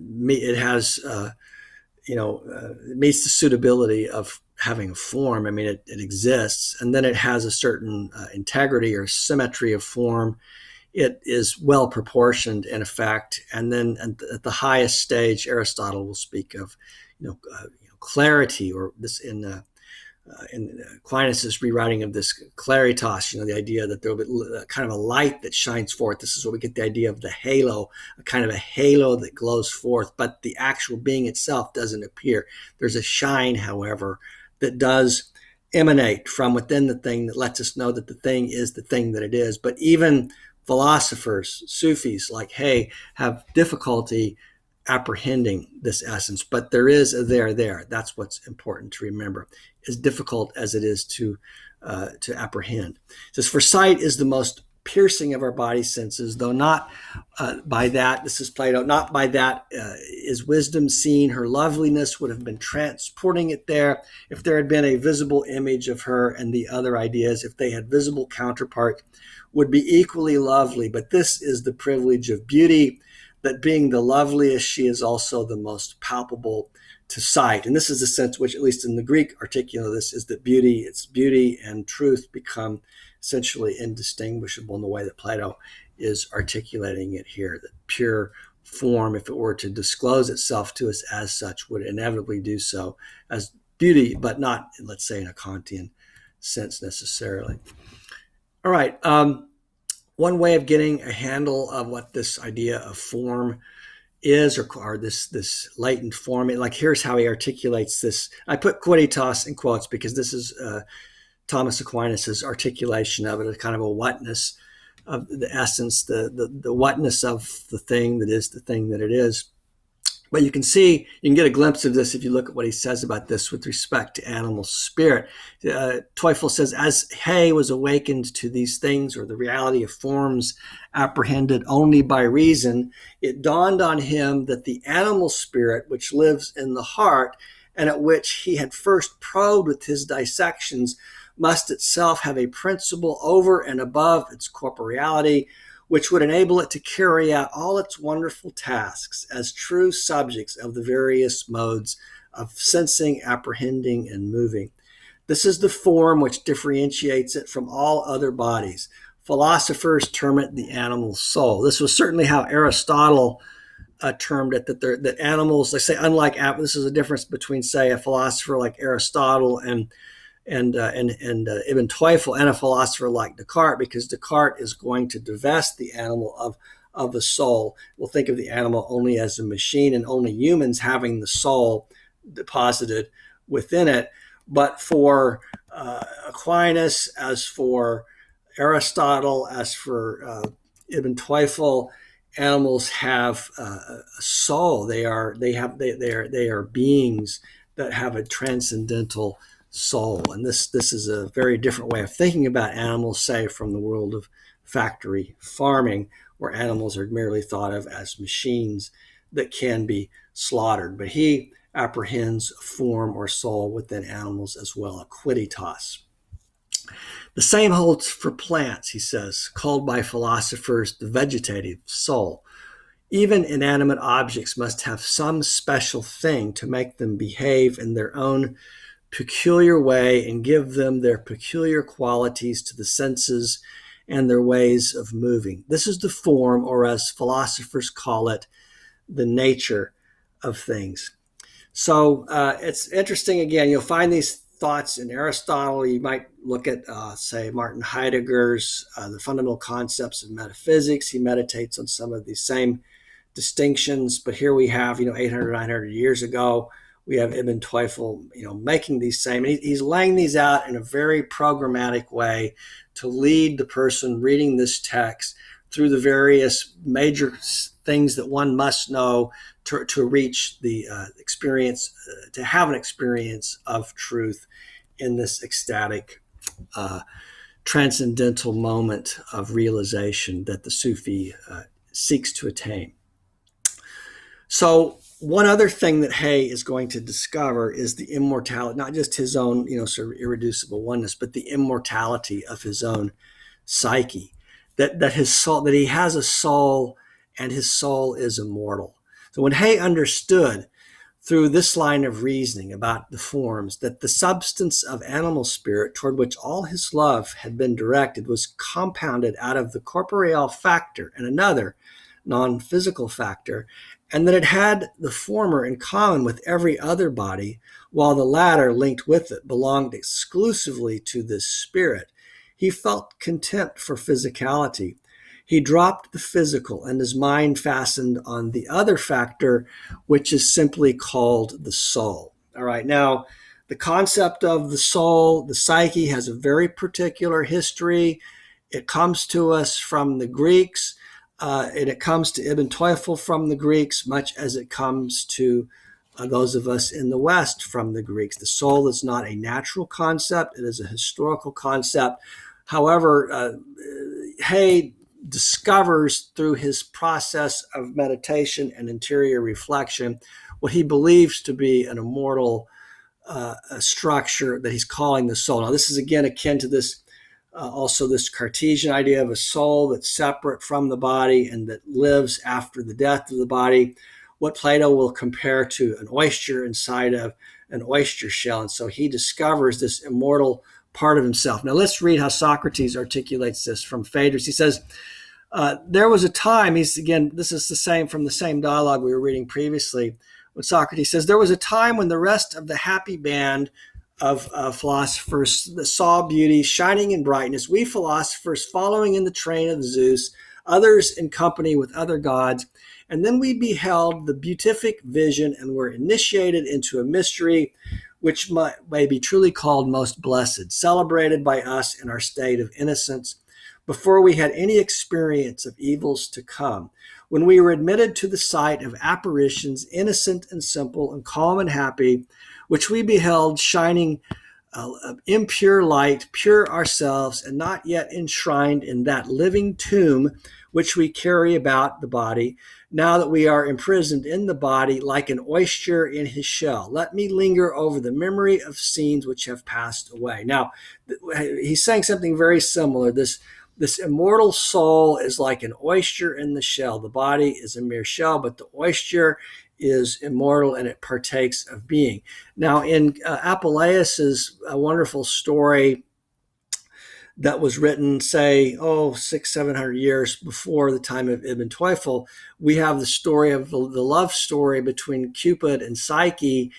meets the suitability of having a form. I mean, it exists, and then it has a certain integrity or symmetry of form. It is well proportioned in effect, and then at the highest stage, Aristotle will speak of, clarity, or this in Aquinas' rewriting of this claritas, the idea that there will be kind of a light that shines forth. This is where we get the idea of the halo, a kind of a halo that glows forth, but the actual being itself doesn't appear. There's a shine, however, that does emanate from within the thing that lets us know that the thing is the thing that it is. But even philosophers, Sufis like Hayy, have difficulty apprehending this essence, but there is a there. That's what's important to remember, as difficult as it is to apprehend. It says, for sight is the most piercing of our body senses, though not by that, this is Plato, not by that is wisdom seen. Her loveliness would have been transporting it there if there had been a visible image of her, and the other ideas, if they had visible counterpart, would be equally lovely. But this is the privilege of beauty, that being the loveliest, she is also the most palpable to sight. And this is the sense which, at least in the Greek articulate of this, is that beauty and truth become essentially indistinguishable in the way that Plato is articulating it here. That pure form, if it were to disclose itself to us as such, would inevitably do so as beauty, but not, let's say, in a Kantian sense necessarily. All right. One way of getting a handle of what this idea of form is, or this latent form, like here's how he articulates this. I put quidditas in quotes because this is Thomas Aquinas' articulation of it, a kind of a whatness of the essence, the whatness of the thing that is the thing that it is. But you can get a glimpse of this if you look at what he says about this with respect to animal spirit. Tufayl says, as Hayy was awakened to these things, or the reality of forms apprehended only by reason, it dawned on him that the animal spirit which lives in the heart, and at which he had first probed with his dissections, must itself have a principle over and above its corporeality, which would enable it to carry out all its wonderful tasks as true subjects of the various modes of sensing, apprehending, and moving. This is the form which differentiates it from all other bodies. Philosophers term it the animal soul. This was certainly how Aristotle termed it, that animals, they say, unlike, this is a difference between, say, a philosopher like Aristotle and Ibn Tufayl and a philosopher like Descartes, because Descartes is going to divest the animal of a soul. We'll think of the animal only as a machine, and only humans having the soul deposited within it. But for Aquinas, as for Aristotle, as for Ibn Tufayl, animals have a soul. They are beings that have a transcendental soul. And this is a very different way of thinking about animals, say, from the world of factory farming, where animals are merely thought of as machines that can be slaughtered. But he apprehends form or soul within animals as well, a quidditas. The same holds for plants, he says, called by philosophers the vegetative soul. Even inanimate objects must have some special thing to make them behave in their own peculiar way and give them their peculiar qualities to the senses and their ways of moving. This is the form, or as philosophers call it, the nature of things. So it's interesting, again, you'll find these thoughts in Aristotle. You might look at, say, Martin Heidegger's The Fundamental Concepts of Metaphysics. He meditates on some of these same distinctions, but here we have, 800, 900 years ago, we have Ibn Tufayl, making these same, and he's laying these out in a very programmatic way to lead the person reading this text through the various major things that one must know to reach the experience, to have an experience of truth in this ecstatic, transcendental moment of realization that the Sufi seeks to attain. So one other thing that Hayy is going to discover is the immortality, not just his own, sort of irreducible oneness, but the immortality of his own psyche, that his soul, that he has a soul and his soul is immortal. So when Hayy understood through this line of reasoning about the forms that the substance of animal spirit toward which all his love had been directed was compounded out of the corporeal factor and another non-physical factor, and that it had the former in common with every other body, while the latter, linked with it, belonged exclusively to this spirit, he felt contempt for physicality. He dropped the physical, and his mind fastened on the other factor, which is simply called the soul. All right, now, the concept of the soul, the psyche, has a very particular history. It comes to us from the Greeks, and it comes to Ibn Tufayl from the Greeks, much as it comes to those of us in the West from the Greeks. The soul is not a natural concept. It is a historical concept. However, Hayy discovers through his process of meditation and interior reflection what he believes to be an immortal structure that he's calling the soul. Now, this is again akin to this also this Cartesian idea of a soul that's separate from the body and that lives after the death of the body, what Plato will compare to an oyster inside of an oyster shell. And so he discovers this immortal part of himself. Now let's read how Socrates articulates this from Phaedrus. He says, there was a time, this is the same from the same dialogue we were reading previously, when Socrates says, there was a time when the rest of the happy band of philosophers that saw beauty shining in brightness, we philosophers following in the train of Zeus, others in company with other gods, and then we beheld the beatific vision and were initiated into a mystery which may be truly called most blessed, celebrated by us in our state of innocence, before we had any experience of evils to come, when we were admitted to the sight of apparitions, innocent and simple and calm and happy, which we beheld shining impure light, pure ourselves, and not yet enshrined in that living tomb which we carry about the body, now that we are imprisoned in the body like an oyster in his shell. Let me linger over the memory of scenes which have passed away. Now, he's saying something very similar. This immortal soul is like an oyster in the shell. The body is a mere shell, but the oyster is immortal and it partakes of being. Now, in Apuleius's wonderful story that was written, say, 600-700 years before the time of Ibn Tufayl, we have the story of the love story between Cupid and Psyche,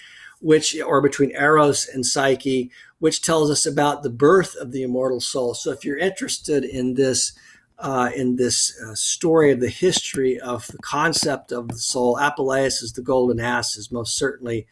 or between Eros and Psyche, which tells us about the birth of the immortal soul. So if you're interested in this story of the history of the concept of the soul, Apuleius' The Golden Ass is most certainly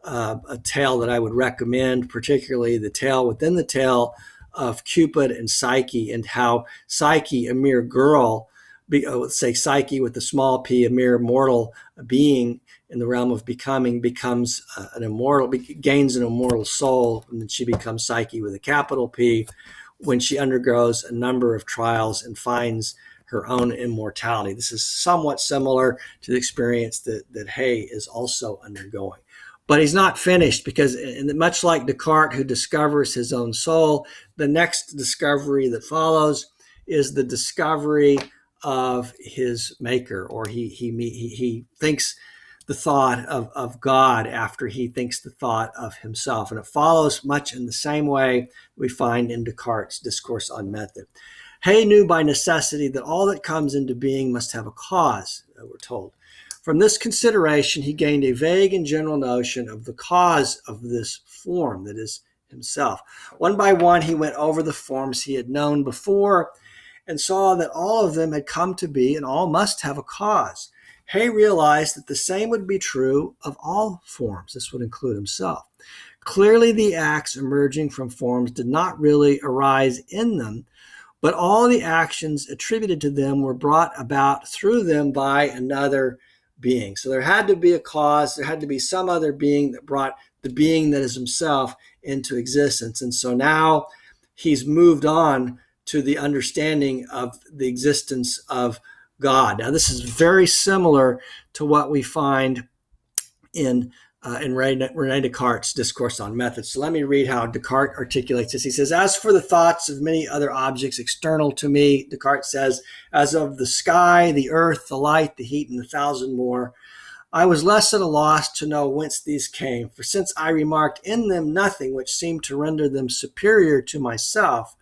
a tale that I would recommend, particularly the tale within the tale of Cupid and Psyche, and how Psyche, a mere girl, let's say Psyche with a small p, a mere mortal being in the realm of becoming, becomes an immortal, gains an immortal soul, and then she becomes Psyche with a capital P when she undergoes a number of trials and finds her own immortality. This is somewhat similar to the experience that Hayy is also undergoing. But he's not finished, because much like Descartes, who discovers his own soul, the next discovery that follows is the discovery of his maker, or he thinks the thought of God after he thinks the thought of himself. And it follows much in the same way we find in Descartes' Discourse on Method. Hayy knew by necessity that all that comes into being must have a cause, we're told. From this consideration, he gained a vague and general notion of the cause of this form, that is himself. One by one, he went over the forms he had known before and saw that all of them had come to be and all must have a cause. Hayy realized that the same would be true of all forms. This would include himself. Clearly, the acts emerging from forms did not really arise in them, but all the actions attributed to them were brought about through them by another being. So there had to be a cause, there had to be some other being that brought the being that is himself into existence. And so now he's moved on to the understanding of the existence of God. Now, this is very similar to what we find in René Descartes' Discourse on Methods. So let me read how Descartes articulates this. He says, as for the thoughts of many other objects external to me, Descartes says, as of the sky, the earth, the light, the heat, and 1,000 more, I was less at a loss to know whence these came. For since I remarked in them nothing which seemed to render them superior to myself,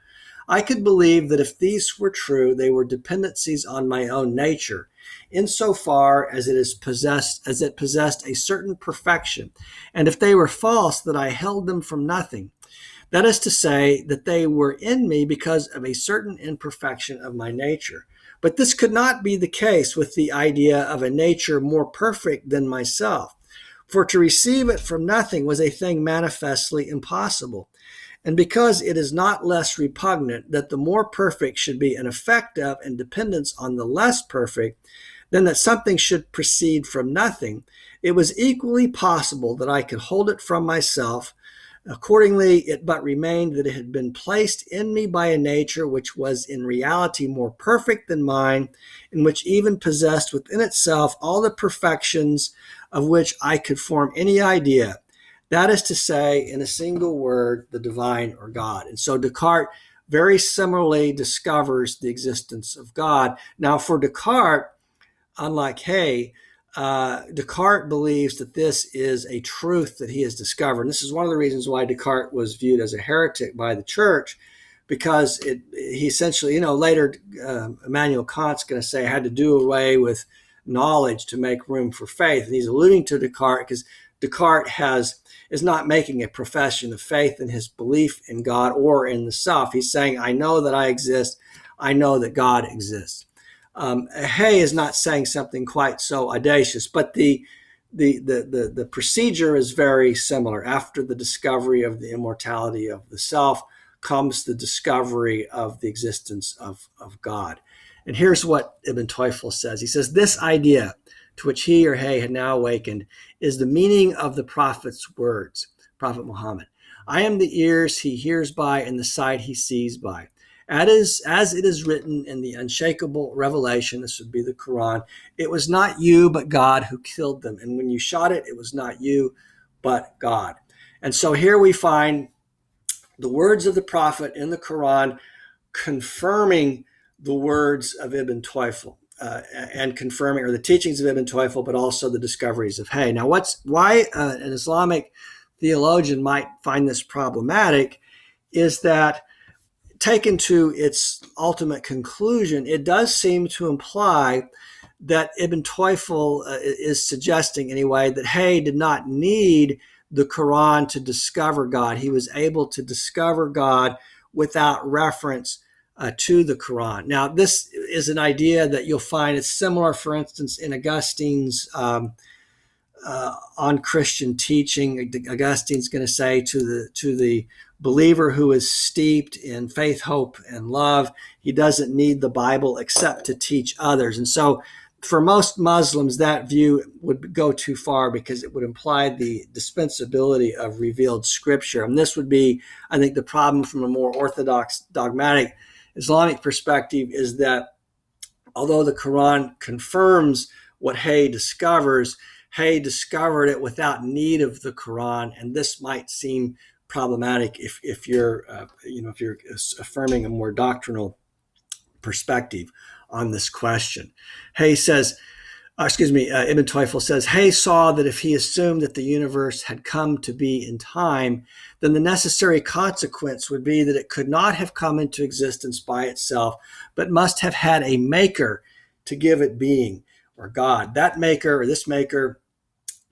I could believe that if these were true, they were dependencies on my own nature, insofar as it possessed a certain perfection, and if they were false, that I held them from nothing. That is to say, that they were in me because of a certain imperfection of my nature. But this could not be the case with the idea of a nature more perfect than myself, for to receive it from nothing was a thing manifestly impossible. And because it is not less repugnant that the more perfect should be an effect of and dependence on the less perfect than that something should proceed from nothing, it was equally possible that I could hold it from myself. Accordingly, it but remained that it had been placed in me by a nature which was in reality more perfect than mine, and which even possessed within itself all the perfections of which I could form any idea. That is to say, in a single word, the divine or God. And so Descartes very similarly discovers the existence of God. Now, for Descartes, unlike Hayy, Descartes believes that this is a truth that he has discovered. And this is one of the reasons why Descartes was viewed as a heretic by the church, because he essentially, later Immanuel Kant's going to say, had to do away with knowledge to make room for faith. And he's alluding to Descartes because Descartes is not making a profession of faith in his belief in God or in the self. He's saying, I know that I exist. I know that God exists. Hayy is not saying something quite so audacious, but the procedure is very similar. After the discovery of the immortality of the self comes the discovery of the existence of God. And here's what Ibn Tufayl says. He says, this idea to which he or Hayy had now awakened is the meaning of the prophet's words, Prophet Muhammad. I am the ears he hears by and the sight he sees by. As it is written in the unshakable revelation, this would be the Quran, it was not you but God who killed them. And when you shot it, it was not you but God. And so here we find the words of the prophet in the Quran confirming the words of Ibn Tufayl. And confirming, or the teachings of Ibn Tufayl, but also the discoveries of Hayy. Now, why an Islamic theologian might find this problematic is that, taken to its ultimate conclusion, it does seem to imply that Ibn Tufayl is suggesting, anyway, that Hayy did not need the Quran to discover God. He was able to discover God without reference to the Quran. Now, this is an idea that you'll find it's similar, for instance, in Augustine's on Christian teaching. Augustine's going to say to the believer who is steeped in faith, hope, and love, he doesn't need the Bible except to teach others. And so for most Muslims, that view would go too far because it would imply the dispensability of revealed scripture. And this would be, I think, the problem from a more orthodox, dogmatic Islamic perspective is that although the Quran confirms what Hayy discovers, Hayy discovered it without need of the Quran, and this might seem problematic if you're affirming a more doctrinal perspective on this question. Hayy says, Ibn Tufayl says, Hayy saw that if he assumed that the universe had come to be in time, then the necessary consequence would be that it could not have come into existence by itself, but must have had a maker to give it being, or God. That maker, or this maker,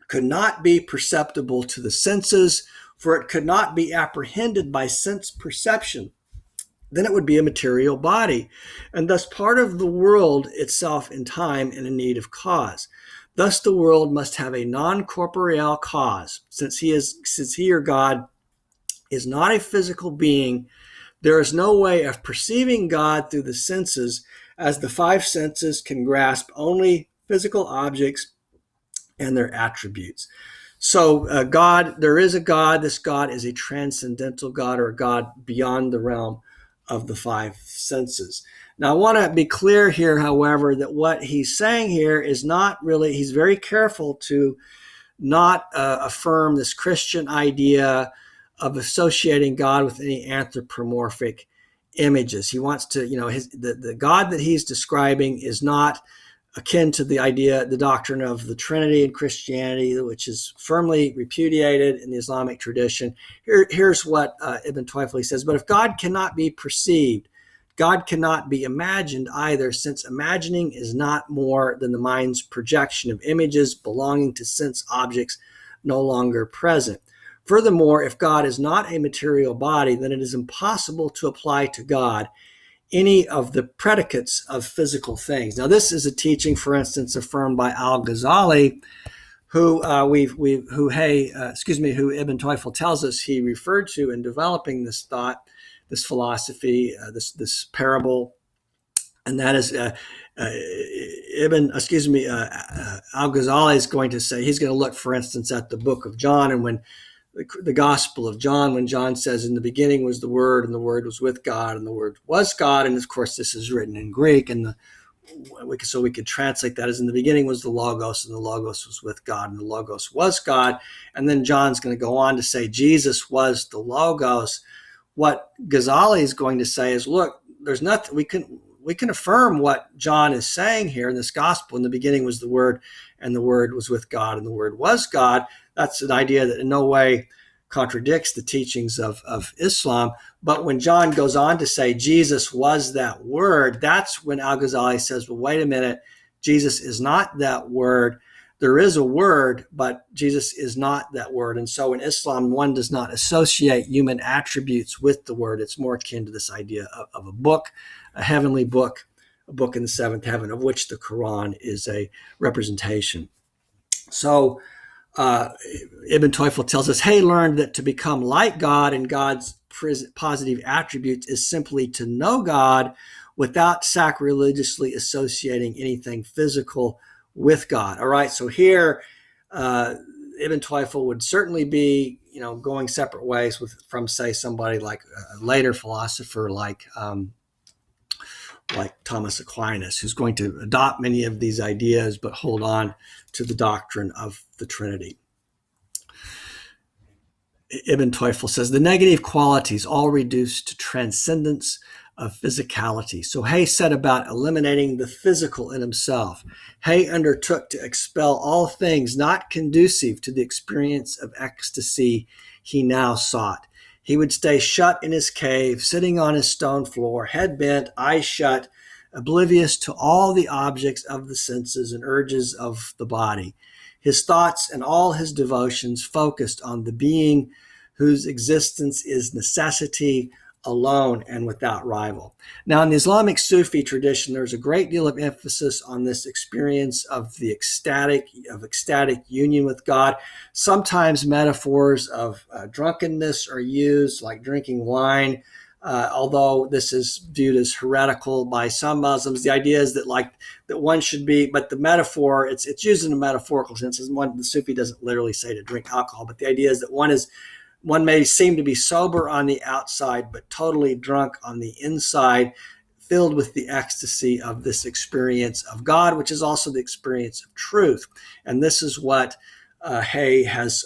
could not be perceptible to the senses, for it could not be apprehended by sense perception, then it would be a material body, and thus part of the world itself in time and in need of cause. Thus the world must have a non-corporeal cause. Since he or God is not a physical being, there is no way of perceiving God through the senses, as the five senses can grasp only physical objects and their attributes. So God, there is a God. This God is a transcendental God, or a God beyond the realm of the five senses. Now, I want to be clear here, however, that what he's saying here is not really, he's very careful to not affirm this Christian idea of associating God with any anthropomorphic images. He wants to, the God that he's describing is not akin to the doctrine of the Trinity in Christianity, which is firmly repudiated in the Islamic tradition. Here's what Ibn Tufayl says: but if God cannot be perceived, God cannot be imagined either, since imagining is not more than the mind's projection of images belonging to sense objects no longer present. Furthermore, if God is not a material body, then it is impossible to apply to God any of the predicates of physical things. Now, this is a teaching, for instance, affirmed by Al Ghazli, who Ibn Tufayl tells us he referred to in developing this thought, this philosophy, this parable, and that is Al Ghazali is going to say, he's going to look, for instance, at the book of John, and when the Gospel of John, when John says, in the beginning was the Word, and the Word was with God, and the Word was God. And of course, this is written in Greek, and so we could translate that as, in the beginning was the Logos, and the Logos was with God, and the Logos was God. And then John's going to go on to say Jesus was the Logos. What Ghazali is going to say is, look, there's nothing, we can affirm what John is saying here in this Gospel. In the beginning was the Word, and the Word was with God, and the Word was God. That's an idea that in no way contradicts the teachings of Islam. But when John goes on to say Jesus was that Word, that's when Al Ghazali says, well, wait a minute, Jesus is not that Word. There is a Word, but Jesus is not that Word. And so in Islam, one does not associate human attributes with the Word. It's more akin to this idea of a book, a heavenly book, a book in the seventh heaven, of which the Quran is a representation. So Ibn Tufayl tells us, Hayy learned that to become like God and God's positive attributes is simply to know God without sacrilegiously associating anything physical with God. All right, so here Ibn Tufayl would certainly be, going separate ways from, say, somebody like a later philosopher like Thomas Aquinas, who's going to adopt many of these ideas but hold on to the doctrine of the Trinity. Ibn Tufayl says, the negative qualities all reduced to transcendence of physicality. So Hayy set about eliminating the physical in himself. Hayy undertook to expel all things not conducive to the experience of ecstasy he now sought. He would stay shut in his cave, sitting on his stone floor, head bent, eyes shut, oblivious to all the objects of the senses and urges of the body. His thoughts and all his devotions focused on the being whose existence is necessity alone and without rival. Now, in the Islamic Sufi tradition, there's a great deal of emphasis on this experience of the ecstatic union with God. Sometimes metaphors of drunkenness are used, like drinking wine, although this is viewed as heretical by some Muslims. The idea is that one should be, but the metaphor, it's used in a metaphorical sense. The Sufi doesn't literally say to drink alcohol, but the idea is that one may seem to be sober on the outside, but totally drunk on the inside, filled with the ecstasy of this experience of God, which is also the experience of truth. And this is what Hayy has,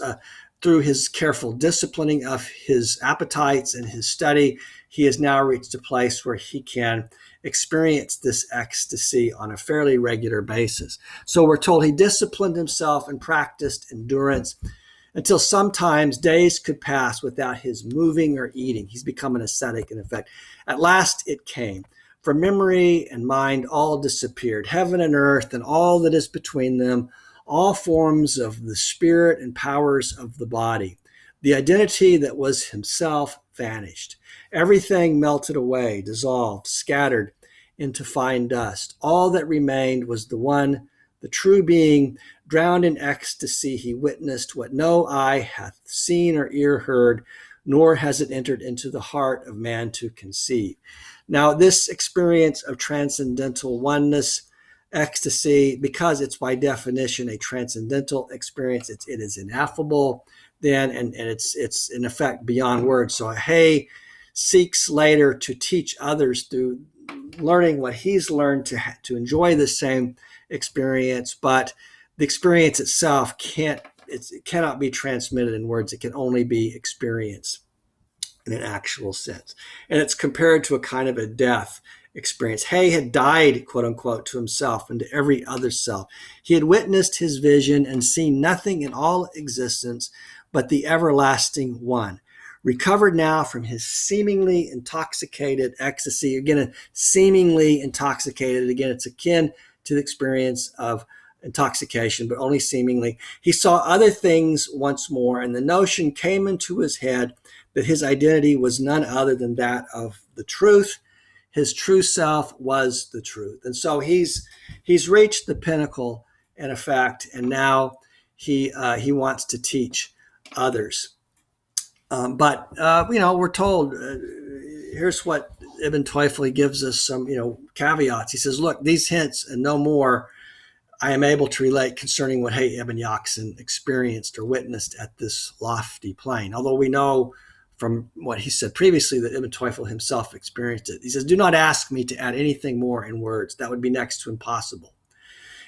through his careful disciplining of his appetites and his study, he has now reached a place where he can experience this ecstasy on a fairly regular basis. So we're told he disciplined himself and practiced endurance until sometimes days could pass without his moving or eating. He's become an ascetic, in effect. At last it came. From memory and mind all disappeared. Heaven and earth and all that is between them, all forms of the spirit and powers of the body. The identity that was himself vanished. Everything melted away, dissolved, scattered into fine dust. All that remained was the one, the true being. Drowned in ecstasy, he witnessed what no eye hath seen or ear heard, nor has it entered into the heart of man to conceive. Now, this experience of transcendental oneness, ecstasy, because it's by definition a transcendental experience, it is ineffable, then, and it's in effect beyond words. So Hayy seeks later to teach others through learning what he's learned to enjoy the same experience, but the experience itself it cannot be transmitted in words. It can only be experienced in an actual sense. And it's compared to a kind of a death experience. Hayy had died, quote unquote, to himself and to every other self. He had witnessed his vision and seen nothing in all existence but the everlasting one. Recovered now from his seemingly intoxicated ecstasy. Again, seemingly intoxicated. Again, it's akin to the experience of intoxication, but only seemingly. He saw other things once more, and the notion came into his head that his identity was none other than that of the truth. His true self was the truth. And so he's reached the pinnacle, in effect, and now he wants to teach others. But we're told, here's what Ibn Tufayl gives us some, caveats. He says, look, these hints and no more I am able to relate concerning what Hayy Ibn Yaqzan experienced or witnessed at this lofty plane. Although we know from what he said previously that Ibn Tufayl himself experienced it. He says, do not ask me to add anything more in words. That would be next to impossible.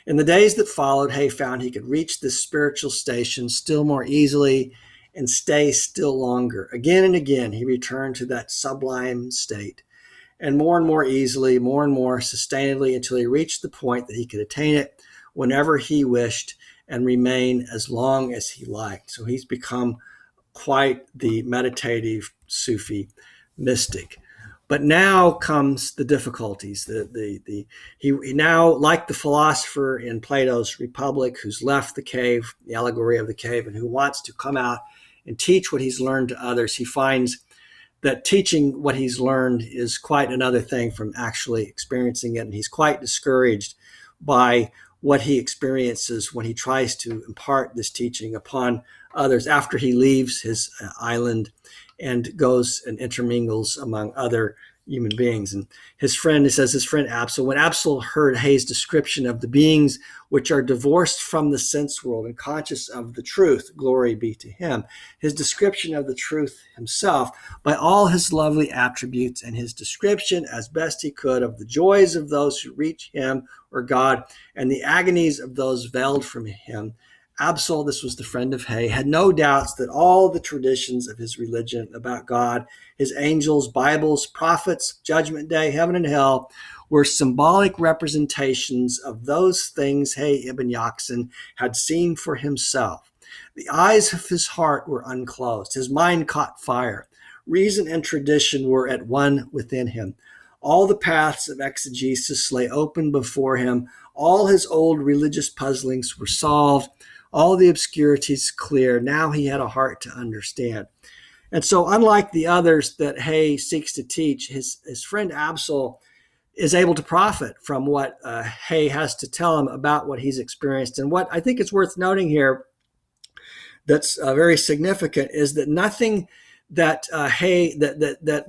In the days that followed, Hayy found he could reach this spiritual station still more easily and stay still longer. Again and again, he returned to that sublime state, and more easily, more and more sustainably, until he reached the point that he could attain it whenever he wished and remain as long as he liked. So he's become quite the meditative Sufi mystic. But now comes the difficulties. He now, like the philosopher in Plato's Republic, who's left the cave, the allegory of the cave, and who wants to come out and teach what he's learned to others, he finds that teaching what he's learned is quite another thing from actually experiencing it. And he's quite discouraged by what he experiences when he tries to impart this teaching upon others after he leaves his island and goes and intermingles among other human beings. And he says his friend Absal, when Absal heard Hayy's description of the beings which are divorced from the sense world and conscious of the truth, glory be to him, his description of the truth himself by all his lovely attributes, and his description as best he could of the joys of those who reach him or God and the agonies of those veiled from him, Absal, this was the friend of Hayy, had no doubts that all the traditions of his religion about God, his angels, Bibles, prophets, judgment day, heaven and hell, were symbolic representations of those things Hayy Ibn Yaqzan had seen for himself. The eyes of his heart were unclosed. His mind caught fire. Reason and tradition were at one within him. All the paths of exegesis lay open before him. All his old religious puzzlings were solved. All the obscurities clear. Now he had a heart to understand. And so, unlike the others that Hayy seeks to teach, his friend Absal is able to profit from what Hayy has to tell him about what he's experienced. And what I think is worth noting here that's very significant is that nothing that that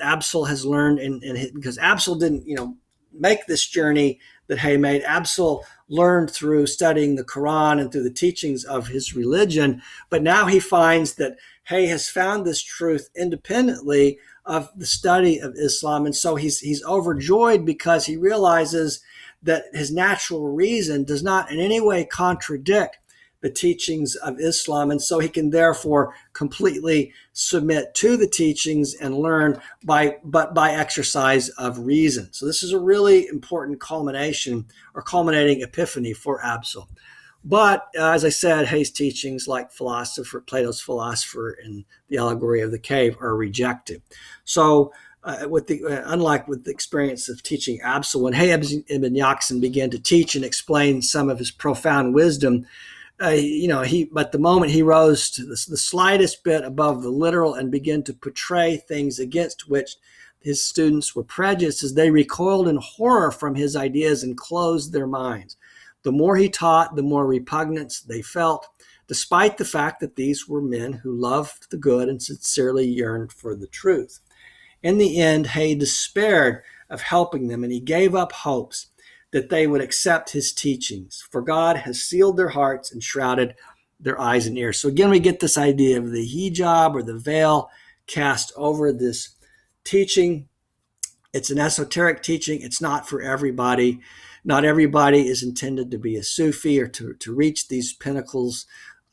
Absal has learned because Absal didn't make this journey that Hayy made. Absal learned through studying the Quran and through the teachings of his religion, but now he finds that Hayy has found this truth independently of the study of Islam, and so he's overjoyed because he realizes that his natural reason does not in any way contradict the teachings of Islam, and so he can therefore completely submit to the teachings and learn by exercise of reason. So this is a really important culminating epiphany for Absal. But as I said, Hayy's teachings, like Plato's philosopher in the allegory of the cave, are rejected. So unlike with the experience of teaching Absal, when Hayy Ibn Yaqzan began to teach and explain some of his profound wisdom, but the moment he rose to the slightest bit above the literal and began to portray things against which his students were prejudiced, as they recoiled in horror from his ideas and closed their minds. The more he taught, the more repugnance they felt, despite the fact that these were men who loved the good and sincerely yearned for the truth. In the end, Hayy despaired of helping them, and he gave up hopes that they would accept his teachings, for God has sealed their hearts and shrouded their eyes and ears. So again, we get this idea of the hijab, or the veil, cast over this teaching. It's an esoteric teaching. It's not for everybody. Not everybody is intended to be a Sufi or to reach these pinnacles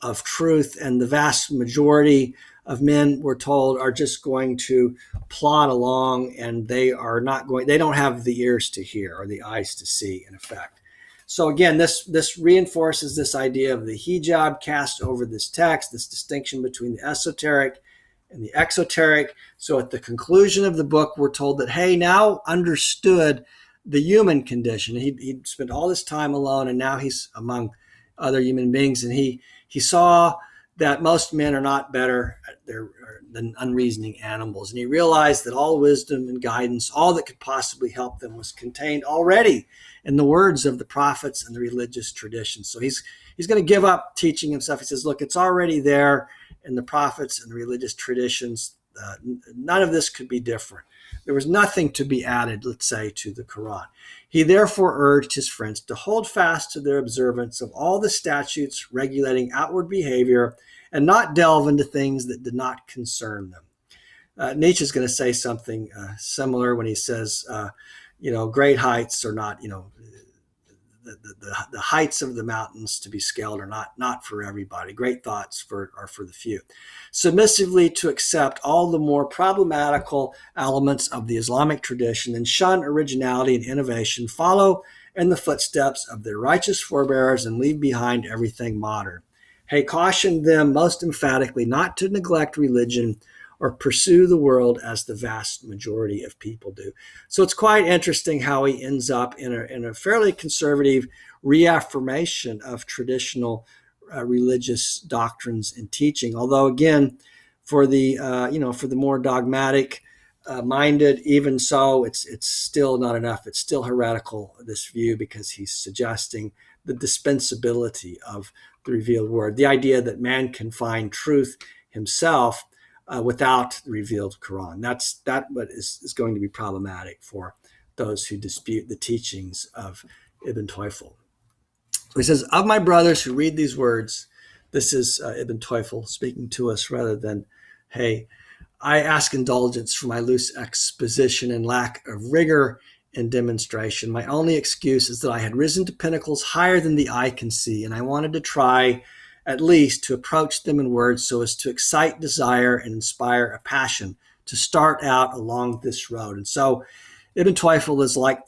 of truth. And the vast majority of men, we're told, are just going to plod along, and they don't have the ears to hear or the eyes to see, in effect. So again, this reinforces this idea of the hijab cast over this text, this distinction between the esoteric and the exoteric. So at the conclusion of the book, we're told that Hayy now understood the human condition. He'd spent all this time alone, and now he's among other human beings, and he saw that most men are not better than unreasoning animals. And he realized that all wisdom and guidance, all that could possibly help them, was contained already in the words of the prophets and the religious traditions. So he's going to give up teaching himself. He says, look, it's already there in the prophets and the religious traditions. None of this could be different. There was nothing to be added, let's say, to the Quran. He therefore urged his friends to hold fast to their observance of all the statutes regulating outward behavior and not delve into things that did not concern them. Nietzsche is going to say something similar when he says, great heights are not, the heights of the mountains to be scaled are not for everybody. Great thoughts are for the few. Submissively to accept all the more problematical elements of the Islamic tradition and shun originality and innovation, follow in the footsteps of their righteous forebears and leave behind everything modern. Hayy cautioned them most emphatically not to neglect religion or pursue the world as the vast majority of people do. So it's quite interesting how he ends up in a fairly conservative reaffirmation of traditional religious doctrines and teaching. Although again, for the more dogmatic minded, even so, it's still not enough. It's still heretical, this view, because he's suggesting the dispensability of the revealed word, the idea that man can find truth himself without the revealed Quran. That's what is going to be problematic for those who dispute the teachings of Ibn Tufayl. So he says, of my brothers who read these words, this is Ibn Tufayl speaking to us rather than Hayy, I ask indulgence for my loose exposition and lack of rigor in demonstration. My only excuse is that I had risen to pinnacles higher than the eye can see, and I wanted to try at least to approach them in words so as to excite desire and inspire a passion to start out along this road. And so Ibn Tufayl is like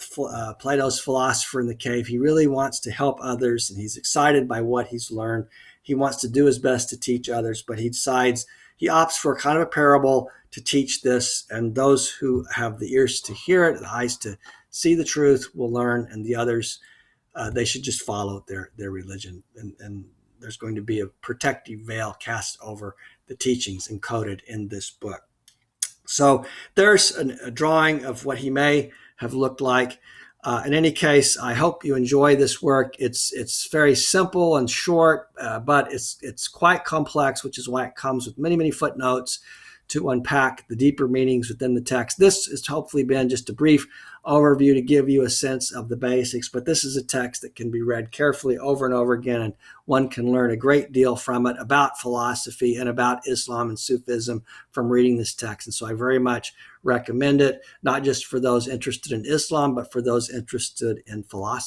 Plato's philosopher in the cave. He really wants to help others, and he's excited by what he's learned. He wants to do his best to teach others, but he opts for a kind of a parable to teach this, and those who have the ears to hear it, the eyes to see the truth, will learn, and the others, they should just follow their religion. And there's going to be a protective veil cast over the teachings encoded in this book. So there's a drawing of what he may have looked like. In any case, I hope you enjoy this work. It's very simple and short, but it's quite complex, which is why it comes with many, many footnotes to unpack the deeper meanings within the text. This has hopefully been just a brief overview to give you a sense of the basics, but this is a text that can be read carefully over and over again, and one can learn a great deal from it about philosophy and about Islam and Sufism from reading this text. And so I very much recommend it, not just for those interested in Islam, but for those interested in philosophy.